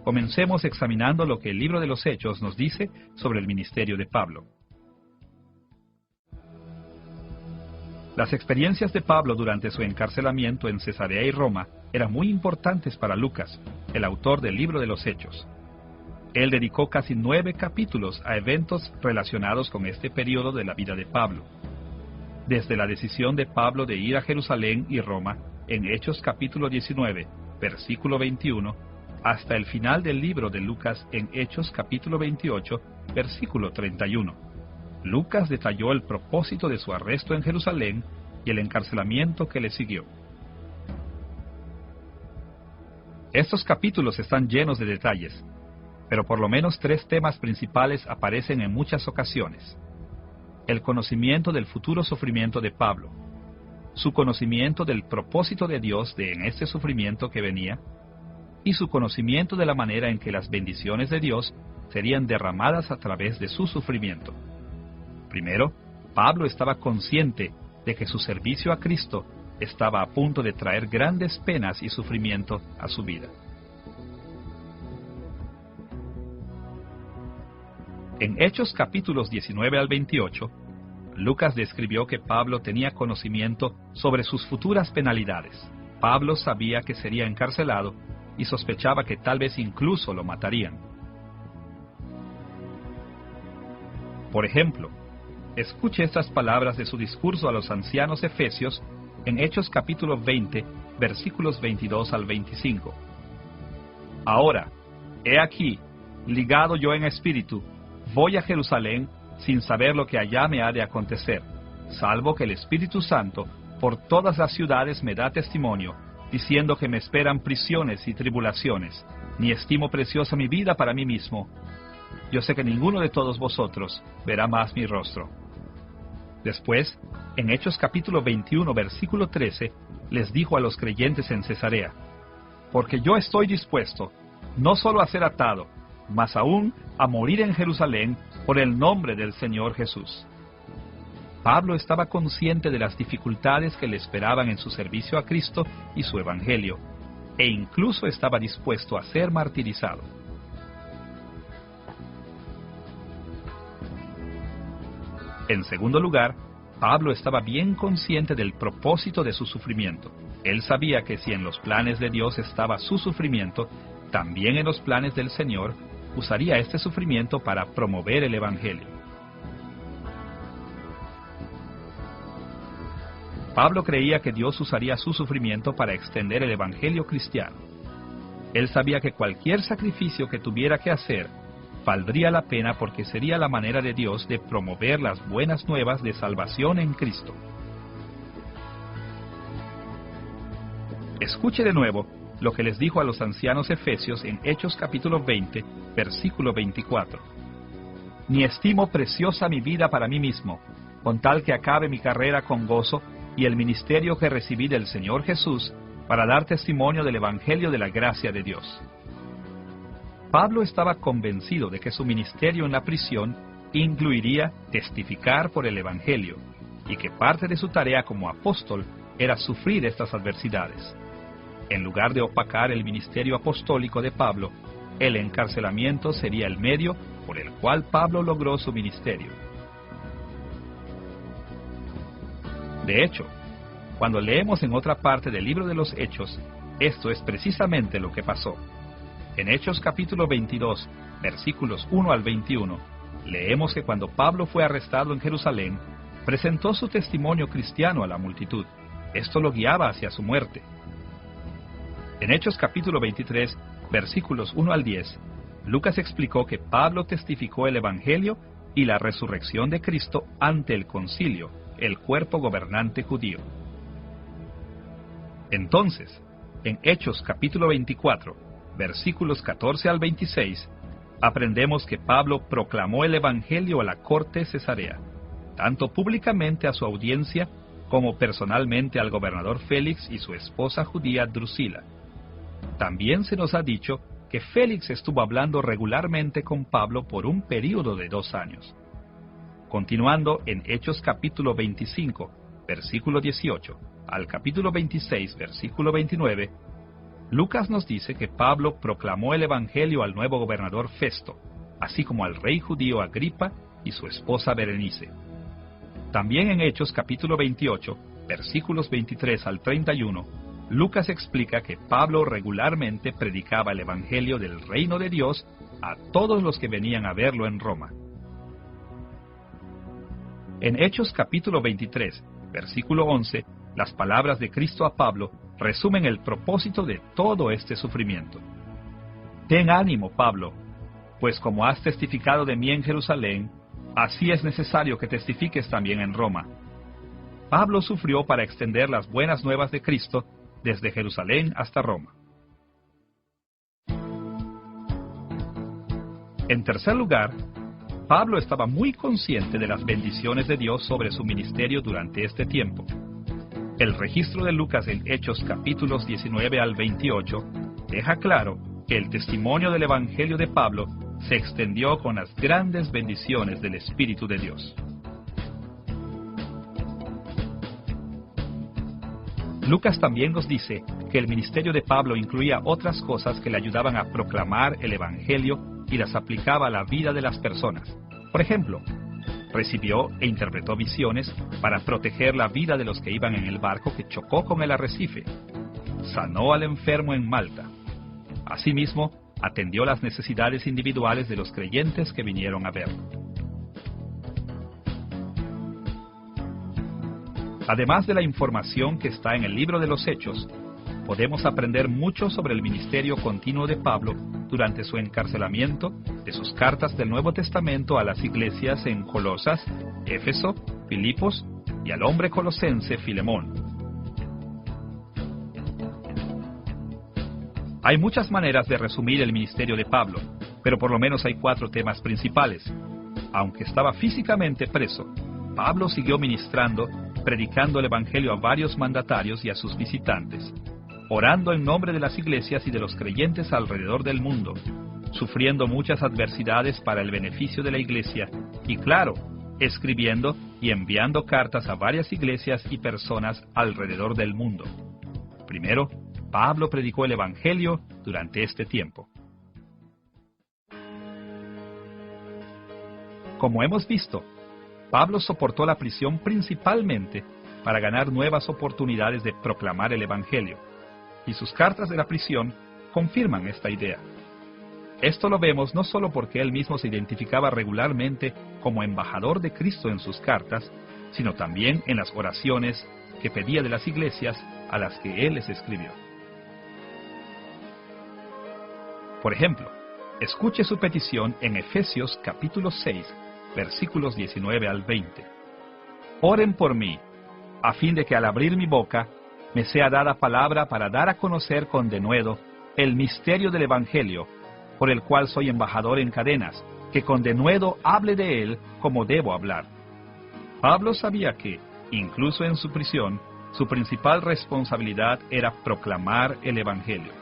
Comencemos examinando lo que el libro de los Hechos nos dice sobre el ministerio de Pablo. Las experiencias de Pablo durante su encarcelamiento en Cesarea y Roma eran muy importantes para Lucas, el autor del libro de los Hechos. Él dedicó casi 9 capítulos a eventos relacionados con este periodo de la vida de Pablo. Desde la decisión de Pablo de ir a Jerusalén y Roma, en Hechos capítulo 19, versículo 21, hasta el final del libro de Lucas en Hechos capítulo 28, versículo 31. Lucas detalló el propósito de su arresto en Jerusalén y el encarcelamiento que le siguió. Estos capítulos están llenos de detalles, pero por lo menos 3 temas principales aparecen en muchas ocasiones. El conocimiento del futuro sufrimiento de Pablo, su conocimiento del propósito de Dios en este sufrimiento que venía, y su conocimiento de la manera en que las bendiciones de Dios serían derramadas a través de su sufrimiento. Primero, Pablo estaba consciente de que su servicio a Cristo estaba a punto de traer grandes penas y sufrimiento a su vida. En Hechos capítulos 19 al 28, Lucas describió que Pablo tenía conocimiento sobre sus futuras penalidades. Pablo sabía que sería encarcelado y sospechaba que tal vez incluso lo matarían. Por ejemplo, escuche estas palabras de su discurso a los ancianos efesios en Hechos capítulo 20, versículos 22 al 25. Ahora, he aquí, ligado yo en espíritu, voy a Jerusalén sin saber lo que allá me ha de acontecer, salvo que el Espíritu Santo por todas las ciudades me da testimonio, diciendo que me esperan prisiones y tribulaciones, ni estimo preciosa mi vida para mí mismo. Yo sé que ninguno de todos vosotros verá más mi rostro. Después, en Hechos capítulo 21, versículo 13, les dijo a los creyentes en Cesarea: porque yo estoy dispuesto, no solo a ser atado, mas aún a morir en Jerusalén por el nombre del Señor Jesús. Pablo estaba consciente de las dificultades que le esperaban en su servicio a Cristo y su Evangelio, e incluso estaba dispuesto a ser martirizado. En segundo lugar, Pablo estaba bien consciente del propósito de su sufrimiento. Él sabía que si en los planes de Dios estaba su sufrimiento, también en los planes del Señor usaría este sufrimiento para promover el Evangelio. Pablo creía que Dios usaría su sufrimiento para extender el Evangelio cristiano. Él sabía que cualquier sacrificio que tuviera que hacer valdría la pena porque sería la manera de Dios de promover las buenas nuevas de salvación en Cristo. Escuche de nuevo lo que les dijo a los ancianos efesios en Hechos capítulo 20, versículo 24. Ni estimo preciosa mi vida para mí mismo, con tal que acabe mi carrera con gozo y el ministerio que recibí del Señor Jesús, para dar testimonio del Evangelio de la gracia de Dios. Pablo estaba convencido de que su ministerio en la prisión incluiría testificar por el Evangelio, y que parte de su tarea como apóstol era sufrir estas adversidades. En lugar de opacar el ministerio apostólico de Pablo, el encarcelamiento sería el medio por el cual Pablo logró su ministerio. De hecho, cuando leemos en otra parte del libro de los Hechos, esto es precisamente lo que pasó. En Hechos capítulo 22, versículos 1 al 21, leemos que cuando Pablo fue arrestado en Jerusalén, presentó su testimonio cristiano a la multitud. Esto lo guiaba hacia su muerte. En Hechos capítulo 23, versículos 1 al 10, Lucas explicó que Pablo testificó el Evangelio y la resurrección de Cristo ante el concilio, el cuerpo gobernante judío. Entonces, en Hechos capítulo 24, versículos 14 al 26, aprendemos que Pablo proclamó el Evangelio a la corte cesarea, tanto públicamente a su audiencia como personalmente al gobernador Félix y su esposa judía Drusila. También se nos ha dicho que Félix estuvo hablando regularmente con Pablo por un período de 2 años. Continuando en Hechos capítulo 25, versículo 18, al capítulo 26, versículo 29, Lucas nos dice que Pablo proclamó el Evangelio al nuevo gobernador Festo, así como al rey judío Agripa y su esposa Berenice. También en Hechos capítulo 28, versículos 23 al 31, Lucas explica que Pablo regularmente predicaba el Evangelio del reino de Dios a todos los que venían a verlo en Roma. En Hechos capítulo 23, versículo 11, las palabras de Cristo a Pablo resumen el propósito de todo este sufrimiento. Ten ánimo, Pablo, pues como has testificado de mí en Jerusalén, así es necesario que testifiques también en Roma. Pablo sufrió para extender las buenas nuevas de Cristo desde Jerusalén hasta Roma. En tercer lugar, Pablo estaba muy consciente de las bendiciones de Dios sobre su ministerio durante este tiempo. El registro de Lucas en Hechos capítulos 19 al 28 deja claro que el testimonio del Evangelio de Pablo se extendió con las grandes bendiciones del Espíritu de Dios. Lucas también nos dice que el ministerio de Pablo incluía otras cosas que le ayudaban a proclamar el Evangelio y las aplicaba a la vida de las personas. Por ejemplo, recibió e interpretó visiones para proteger la vida de los que iban en el barco que chocó con el arrecife. Sanó al enfermo en Malta. Asimismo, atendió las necesidades individuales de los creyentes que vinieron a verlo. Además de la información que está en el libro de los Hechos, podemos aprender mucho sobre el ministerio continuo de Pablo durante su encarcelamiento, de sus cartas del Nuevo Testamento a las iglesias en Colosas, Éfeso, Filipos y al hombre colosense Filemón. Hay muchas maneras de resumir el ministerio de Pablo, pero por lo menos hay 4 temas principales. Aunque estaba físicamente preso, Pablo siguió ministrando, predicando el Evangelio a varios mandatarios y a sus visitantes, orando en nombre de las iglesias y de los creyentes alrededor del mundo, sufriendo muchas adversidades para el beneficio de la iglesia y, claro, escribiendo y enviando cartas a varias iglesias y personas alrededor del mundo. Primero, Pablo predicó el Evangelio durante este tiempo. Como hemos visto, Pablo soportó la prisión principalmente para ganar nuevas oportunidades de proclamar el Evangelio, y sus cartas de la prisión confirman esta idea. Esto lo vemos no solo porque él mismo se identificaba regularmente como embajador de Cristo en sus cartas, sino también en las oraciones que pedía de las iglesias a las que él les escribió. Por ejemplo, escuche su petición en Efesios capítulo 6, versículos 19 al 20. Oren por mí, a fin de que al abrir mi boca me sea dada palabra para dar a conocer con denuedo el misterio del Evangelio, por el cual soy embajador en cadenas, que con denuedo hable de él como debo hablar. Pablo sabía que, incluso en su prisión, su principal responsabilidad era proclamar el Evangelio,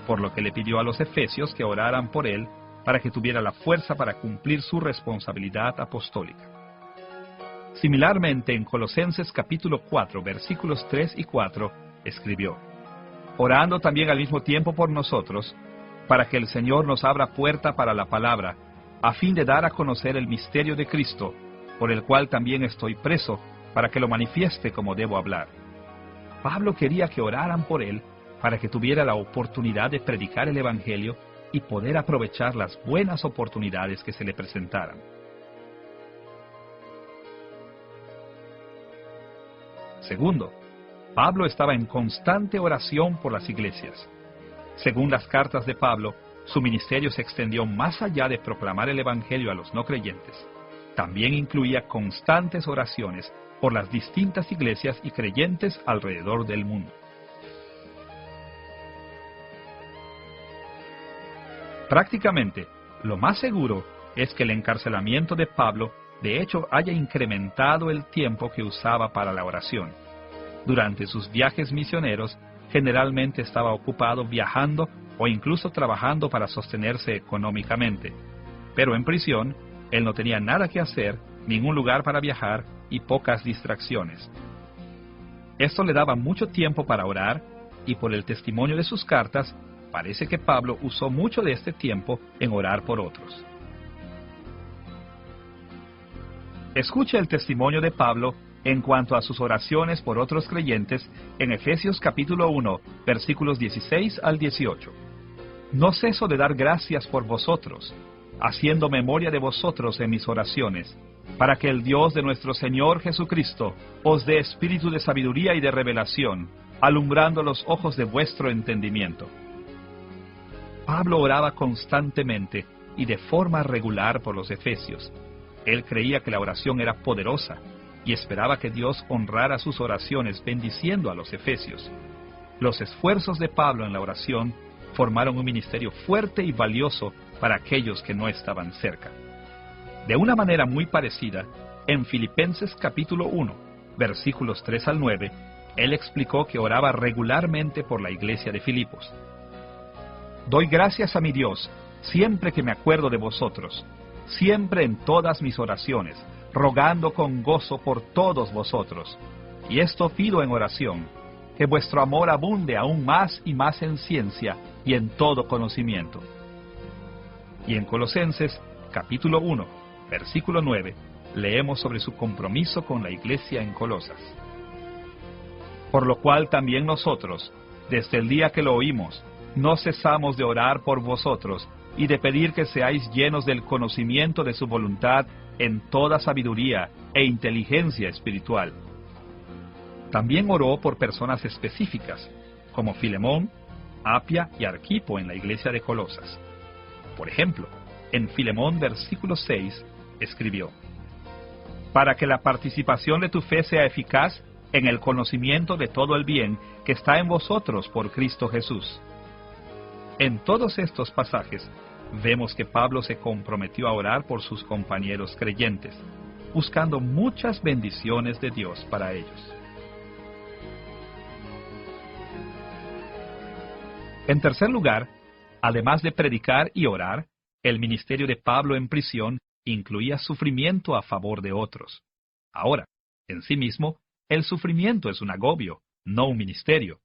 por lo que le pidió a los efesios que oraran por él para que tuviera la fuerza para cumplir su responsabilidad apostólica. Similarmente, en Colosenses capítulo 4, versículos 3 y 4, escribió: orando también al mismo tiempo por nosotros, para que el Señor nos abra puerta para la palabra, a fin de dar a conocer el misterio de Cristo, por el cual también estoy preso, para que lo manifieste como debo hablar. Pablo quería que oraran por él, para que tuviera la oportunidad de predicar el Evangelio y poder aprovechar las buenas oportunidades que se le presentaran. Segundo, Pablo estaba en constante oración por las iglesias. Según las cartas de Pablo, su ministerio se extendió más allá de proclamar el Evangelio a los no creyentes. También incluía constantes oraciones por las distintas iglesias y creyentes alrededor del mundo. Prácticamente, lo más seguro es que el encarcelamiento de Pablo de hecho haya incrementado el tiempo que usaba para la oración. Durante sus viajes misioneros, generalmente estaba ocupado viajando o incluso trabajando para sostenerse económicamente. Pero en prisión, él no tenía nada que hacer, ningún lugar para viajar y pocas distracciones. Esto le daba mucho tiempo para orar, y por el testimonio de sus cartas, parece que Pablo usó mucho de este tiempo en orar por otros. Escuche el testimonio de Pablo en cuanto a sus oraciones por otros creyentes en Efesios capítulo 1, versículos 16 al 18. No ceso de dar gracias por vosotros, haciendo memoria de vosotros en mis oraciones, para que el Dios de nuestro Señor Jesucristo os dé espíritu de sabiduría y de revelación, alumbrando los ojos de vuestro entendimiento. Pablo oraba constantemente y de forma regular por los efesios. Él creía que la oración era poderosa y esperaba que Dios honrara sus oraciones bendiciendo a los efesios. Los esfuerzos de Pablo en la oración formaron un ministerio fuerte y valioso para aquellos que no estaban cerca. De una manera muy parecida, en Filipenses capítulo 1, versículos 3 al 9, él explicó que oraba regularmente por la iglesia de Filipos. Doy gracias a mi Dios siempre que me acuerdo de vosotros, siempre en todas mis oraciones, rogando con gozo por todos vosotros. Y esto pido en oración, que vuestro amor abunde aún más y más en ciencia y en todo conocimiento. Y en Colosenses, capítulo 1, versículo 9, leemos sobre su compromiso con la iglesia en Colosas. Por lo cual también nosotros, desde el día que lo oímos, no cesamos de orar por vosotros y de pedir que seáis llenos del conocimiento de su voluntad en toda sabiduría e inteligencia espiritual. También oró por personas específicas, como Filemón, Apia y Arquipo en la iglesia de Colosas. Por ejemplo, en Filemón versículo 6, escribió: para que la participación de tu fe sea eficaz en el conocimiento de todo el bien que está en vosotros por Cristo Jesús. En todos estos pasajes, vemos que Pablo se comprometió a orar por sus compañeros creyentes, buscando muchas bendiciones de Dios para ellos. En tercer lugar, además de predicar y orar, el ministerio de Pablo en prisión incluía sufrimiento a favor de otros. Ahora, en sí mismo, el sufrimiento es un agobio, no un ministerio.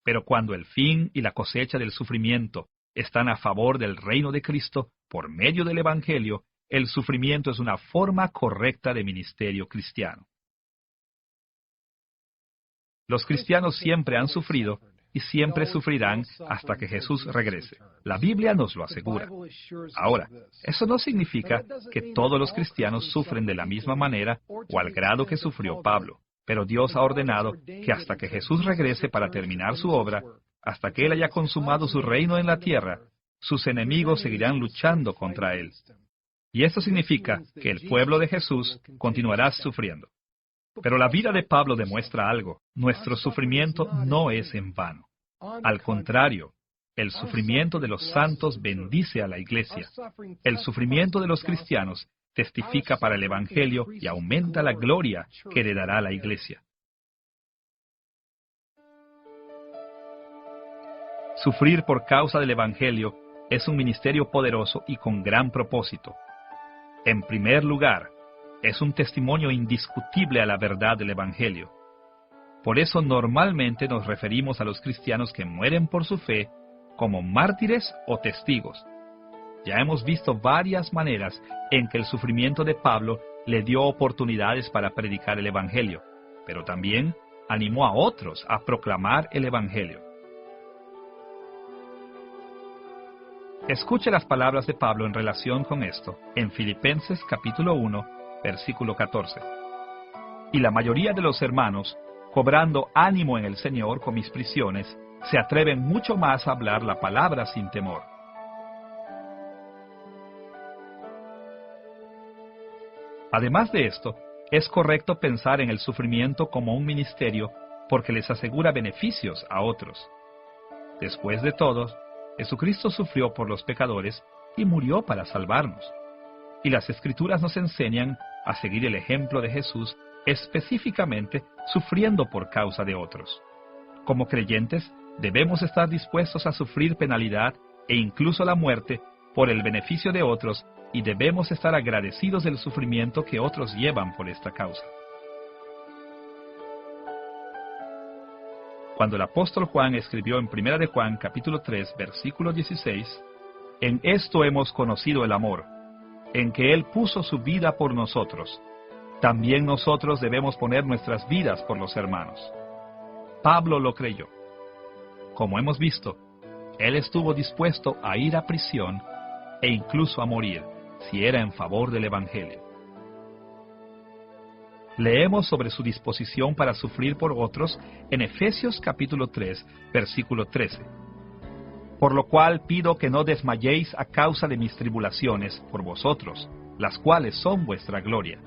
Pero cuando el fin y la cosecha del sufrimiento están a favor del reino de Cristo por medio del Evangelio, el sufrimiento es una forma correcta de ministerio cristiano. Los cristianos siempre han sufrido y siempre sufrirán hasta que Jesús regrese. La Biblia nos lo asegura. Ahora, eso no significa que todos los cristianos sufren de la misma manera o al grado que sufrió Pablo, pero Dios ha ordenado que hasta que Jesús regrese para terminar su obra, hasta que Él haya consumado su reino en la tierra, sus enemigos seguirán luchando contra Él. Y esto significa que el pueblo de Jesús continuará sufriendo. Pero la vida de Pablo demuestra algo. Nuestro sufrimiento no es en vano. Al contrario, el sufrimiento de los santos bendice a la iglesia. El sufrimiento de los cristianos testifica para el Evangelio y aumenta la gloria que heredará la iglesia. Sufrir por causa del Evangelio es un ministerio poderoso y con gran propósito. En primer lugar, es un testimonio indiscutible a la verdad del Evangelio. Por eso normalmente nos referimos a los cristianos que mueren por su fe como mártires o testigos. Ya hemos visto varias maneras en que el sufrimiento de Pablo le dio oportunidades para predicar el Evangelio, pero también animó a otros a proclamar el Evangelio. Escuche las palabras de Pablo en relación con esto en Filipenses capítulo 1, versículo 14. Y la mayoría de los hermanos, cobrando ánimo en el Señor con mis prisiones, se atreven mucho más a hablar la palabra sin temor. Además de esto, es correcto pensar en el sufrimiento como un ministerio porque les asegura beneficios a otros. Después de todo, Jesucristo sufrió por los pecadores y murió para salvarnos. Y las Escrituras nos enseñan a seguir el ejemplo de Jesús, específicamente sufriendo por causa de otros. Como creyentes, debemos estar dispuestos a sufrir penalidad e incluso la muerte por el beneficio de otros, y debemos estar agradecidos del sufrimiento que otros llevan por esta causa. Cuando el apóstol Juan escribió en 1 de Juan capítulo 3, versículo 16, «En esto hemos conocido el amor, en que Él puso su vida por nosotros. También nosotros debemos poner nuestras vidas por los hermanos». Pablo lo creyó. Como hemos visto, él estuvo dispuesto a ir a prisión e incluso a morir, si era en favor del Evangelio. Leemos sobre su disposición para sufrir por otros en Efesios capítulo 3, versículo 13. «Por lo cual pido que no desmayéis a causa de mis tribulaciones por vosotros, las cuales son vuestra gloria».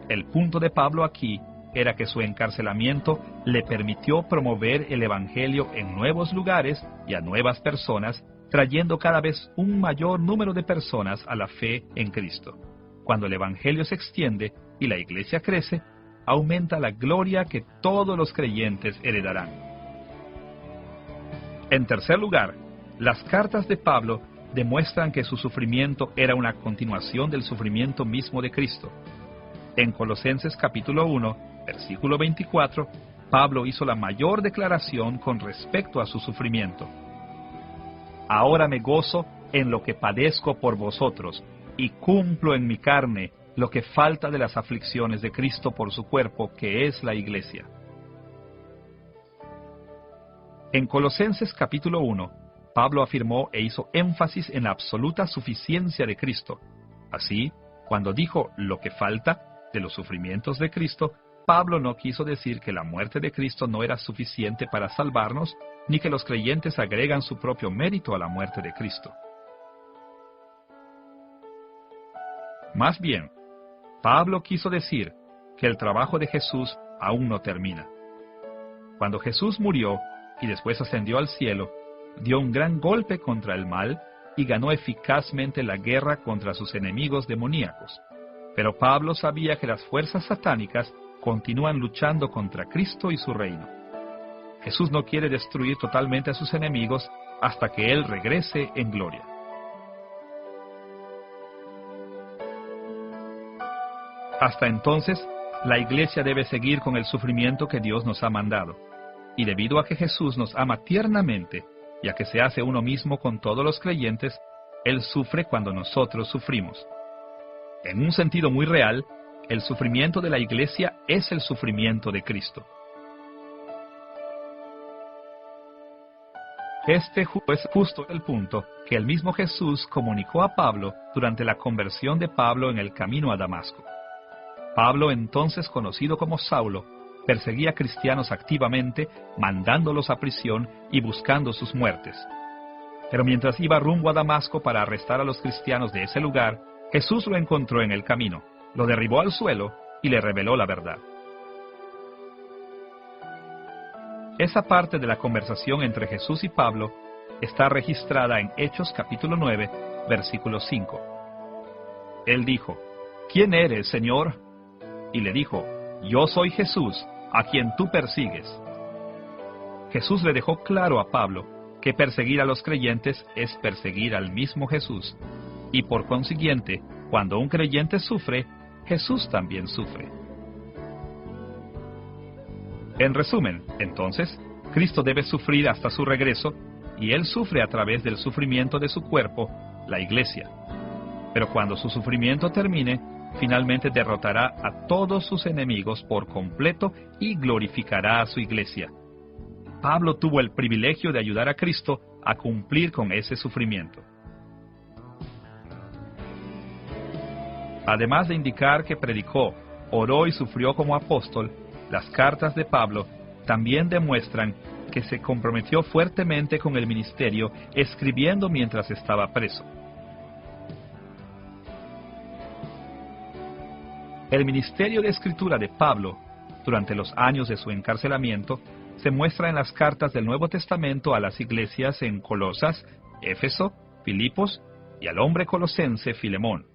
El punto de Pablo aquí era que su encarcelamiento le permitió promover el Evangelio en nuevos lugares y a nuevas personas, trayendo cada vez un mayor número de personas a la fe en Cristo. Cuando el Evangelio se extiende y la iglesia crece, aumenta la gloria que todos los creyentes heredarán. En tercer lugar, las cartas de Pablo demuestran que su sufrimiento era una continuación del sufrimiento mismo de Cristo. En Colosenses capítulo 1, versículo 24, Pablo hizo la mayor declaración con respecto a su sufrimiento. «Ahora me gozo en lo que padezco por vosotros, y cumplo en mi carne lo que falta de las aflicciones de Cristo por su cuerpo, que es la iglesia». En Colosenses capítulo 1, Pablo afirmó e hizo énfasis en la absoluta suficiencia de Cristo. Así, cuando dijo lo que falta de los sufrimientos de Cristo, Pablo no quiso decir que la muerte de Cristo no era suficiente para salvarnos, ni que los creyentes agregan su propio mérito a la muerte de Cristo. Más bien, Pablo quiso decir que el trabajo de Jesús aún no termina. Cuando Jesús murió y después ascendió al cielo, dio un gran golpe contra el mal y ganó eficazmente la guerra contra sus enemigos demoníacos. Pero Pablo sabía que las fuerzas satánicas continúan luchando contra Cristo y su reino. Jesús no quiere destruir totalmente a sus enemigos hasta que Él regrese en gloria. Hasta entonces, la iglesia debe seguir con el sufrimiento que Dios nos ha mandado. Y debido a que Jesús nos ama tiernamente, y a que se hace uno mismo con todos los creyentes, Él sufre cuando nosotros sufrimos. En un sentido muy real, el sufrimiento de la Iglesia es el sufrimiento de Cristo. Este es justo el punto que el mismo Jesús comunicó a Pablo durante la conversión de Pablo en el camino a Damasco. Pablo, entonces conocido como Saulo, perseguía a cristianos activamente, mandándolos a prisión y buscando sus muertes. Pero mientras iba rumbo a Damasco para arrestar a los cristianos de ese lugar, Jesús lo encontró en el camino, lo derribó al suelo y le reveló la verdad. Esa parte de la conversación entre Jesús y Pablo está registrada en Hechos capítulo 9, versículo 5. Él dijo, ¿quién eres, Señor? Y le dijo, yo soy Jesús, a quien tú persigues. Jesús le dejó claro a Pablo que perseguir a los creyentes es perseguir al mismo Jesús, y por consiguiente, cuando un creyente sufre, Jesús también sufre. En resumen, entonces, Cristo debe sufrir hasta su regreso, y Él sufre a través del sufrimiento de su cuerpo, la Iglesia. Pero cuando su sufrimiento termine, finalmente derrotará a todos sus enemigos por completo y glorificará a su Iglesia. Pablo tuvo el privilegio de ayudar a Cristo a cumplir con ese sufrimiento. Además de indicar que predicó, oró y sufrió como apóstol, las cartas de Pablo también demuestran que se comprometió fuertemente con el ministerio, escribiendo mientras estaba preso. El ministerio de escritura de Pablo, durante los años de su encarcelamiento, se muestra en las cartas del Nuevo Testamento a las iglesias en Colosas, Éfeso, Filipos y al hombre colosense Filemón.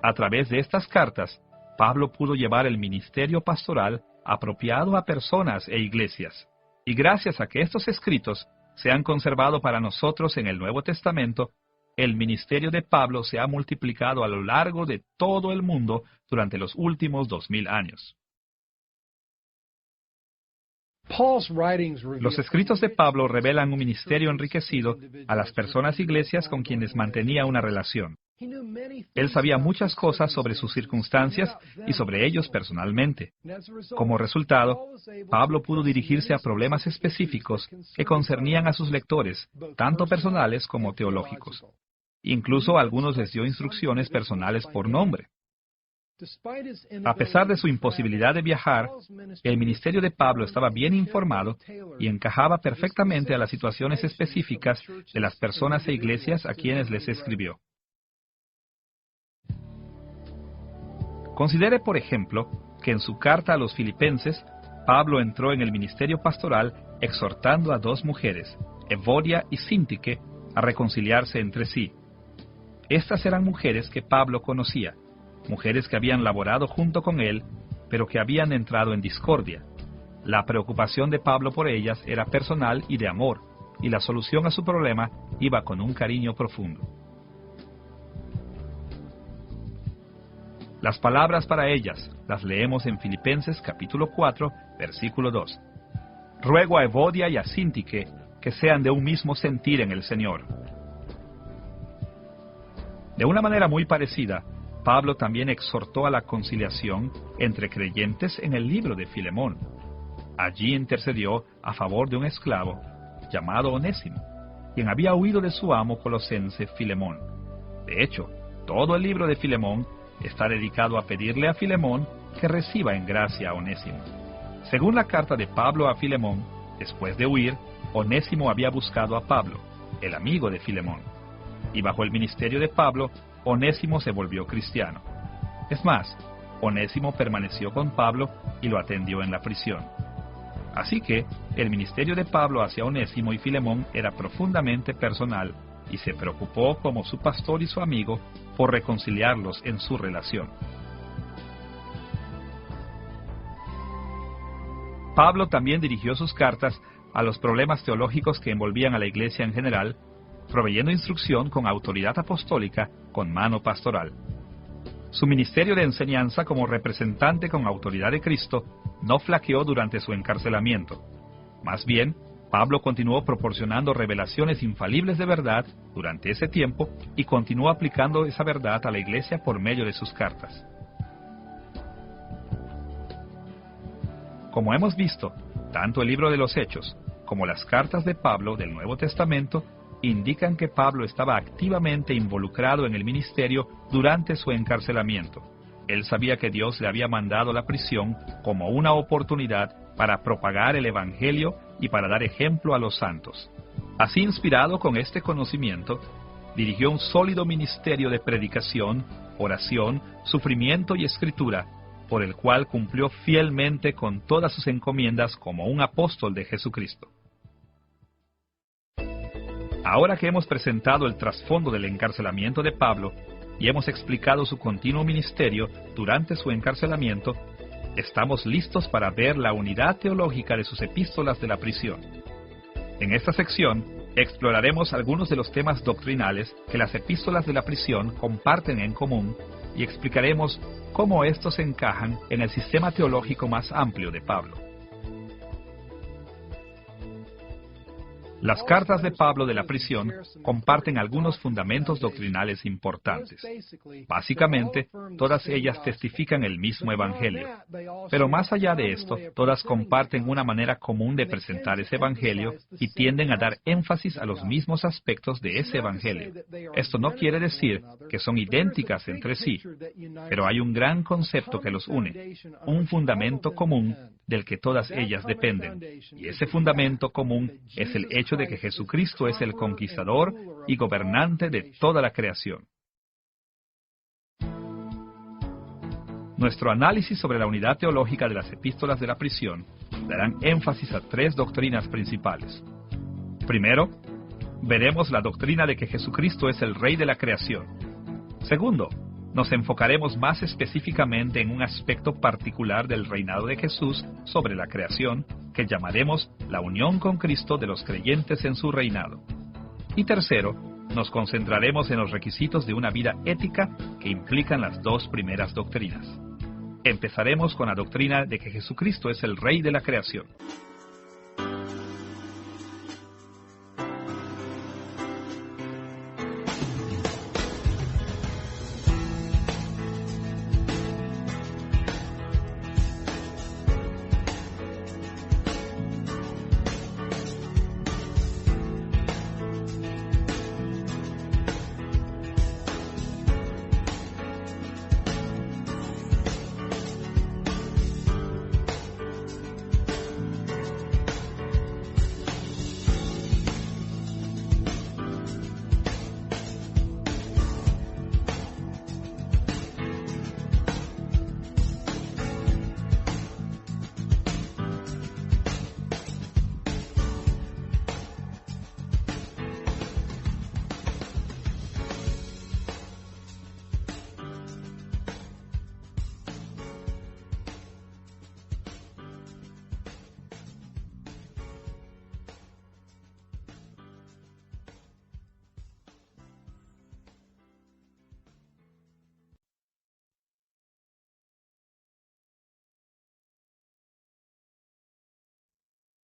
A través de estas cartas, Pablo pudo llevar el ministerio pastoral apropiado a personas e iglesias. Y gracias a que estos escritos se han conservado para nosotros en el Nuevo Testamento, el ministerio de Pablo se ha multiplicado a lo largo de todo el mundo durante los últimos 2000 años. Los escritos de Pablo revelan un ministerio enriquecido a las personas e iglesias con quienes mantenía una relación. Él sabía muchas cosas sobre sus circunstancias y sobre ellos personalmente. Como resultado, Pablo pudo dirigirse a problemas específicos que concernían a sus lectores, tanto personales como teológicos. Incluso a algunos les dio instrucciones personales por nombre. A pesar de su imposibilidad de viajar, el ministerio de Pablo estaba bien informado y encajaba perfectamente a las situaciones específicas de las personas e iglesias a quienes les escribió. Considere, por ejemplo, que en su carta a los filipenses, Pablo entró en el ministerio pastoral exhortando a dos mujeres, Evodia y Síntique, a reconciliarse entre sí. Estas eran mujeres que Pablo conocía, mujeres que habían laborado junto con él, pero que habían entrado en discordia. La preocupación de Pablo por ellas era personal y de amor, y la solución a su problema iba con un cariño profundo. Las palabras para ellas las leemos en Filipenses capítulo 4, versículo 2. Ruego a Evodia y a Síntique que sean de un mismo sentir en el Señor. De una manera muy parecida, Pablo también exhortó a la conciliación entre creyentes en el libro de Filemón. Allí intercedió a favor de un esclavo llamado Onésimo, quien había huido de su amo colosense Filemón. De hecho, todo el libro de Filemón está dedicado a pedirle a Filemón que reciba en gracia a Onésimo. Según la carta de Pablo a Filemón, después de huir, Onésimo había buscado a Pablo, el amigo de Filemón. Y bajo el ministerio de Pablo, Onésimo se volvió cristiano. Es más, Onésimo permaneció con Pablo y lo atendió en la prisión. Así que, el ministerio de Pablo hacia Onésimo y Filemón era profundamente personal y se preocupó como su pastor y su amigo por reconciliarlos en su relación. Pablo también dirigió sus cartas a los problemas teológicos que envolvían a la iglesia en general, proveyendo instrucción con autoridad apostólica con mano pastoral. Su ministerio de enseñanza como representante con autoridad de Cristo no flaqueó durante su encarcelamiento. Más bien, Pablo continuó proporcionando revelaciones infalibles de verdad durante ese tiempo y continuó aplicando esa verdad a la iglesia por medio de sus cartas. Como hemos visto, tanto el libro de los Hechos como las cartas de Pablo del Nuevo Testamento indican que Pablo estaba activamente involucrado en el ministerio durante su encarcelamiento. Él sabía que Dios le había mandado la prisión como una oportunidad para propagar el Evangelio y para dar ejemplo a los santos. Así, inspirado con este conocimiento, dirigió un sólido ministerio de predicación, oración, sufrimiento y escritura, por el cual cumplió fielmente con todas sus encomiendas como un apóstol de Jesucristo. Ahora que hemos presentado el trasfondo del encarcelamiento de Pablo y hemos explicado su continuo ministerio durante su encarcelamiento, estamos listos para ver la unidad teológica de sus epístolas de la prisión. En esta sección, exploraremos algunos de los temas doctrinales que las epístolas de la prisión comparten en común y explicaremos cómo estos encajan en el sistema teológico más amplio de Pablo. Las cartas de Pablo de la prisión comparten algunos fundamentos doctrinales importantes. Básicamente, todas ellas testifican el mismo Evangelio. Pero más allá de esto, todas comparten una manera común de presentar ese Evangelio y tienden a dar énfasis a los mismos aspectos de ese Evangelio. Esto no quiere decir que son idénticas entre sí, pero hay un gran concepto que los une, un fundamento común del que todas ellas dependen. Y ese fundamento común es el hecho de que Jesucristo es el conquistador y gobernante de toda la creación. Nuestro análisis sobre la unidad teológica de las epístolas de la prisión darán énfasis a tres doctrinas principales. Primero, veremos la doctrina de que Jesucristo es el Rey de la creación. Segundo, nos enfocaremos más específicamente en un aspecto particular del reinado de Jesús sobre la creación, que llamaremos la unión con Cristo de los creyentes en su reinado. Y tercero, nos concentraremos en los requisitos de una vida ética que implican las dos primeras doctrinas. Empezaremos con la doctrina de que Jesucristo es el Rey de la creación.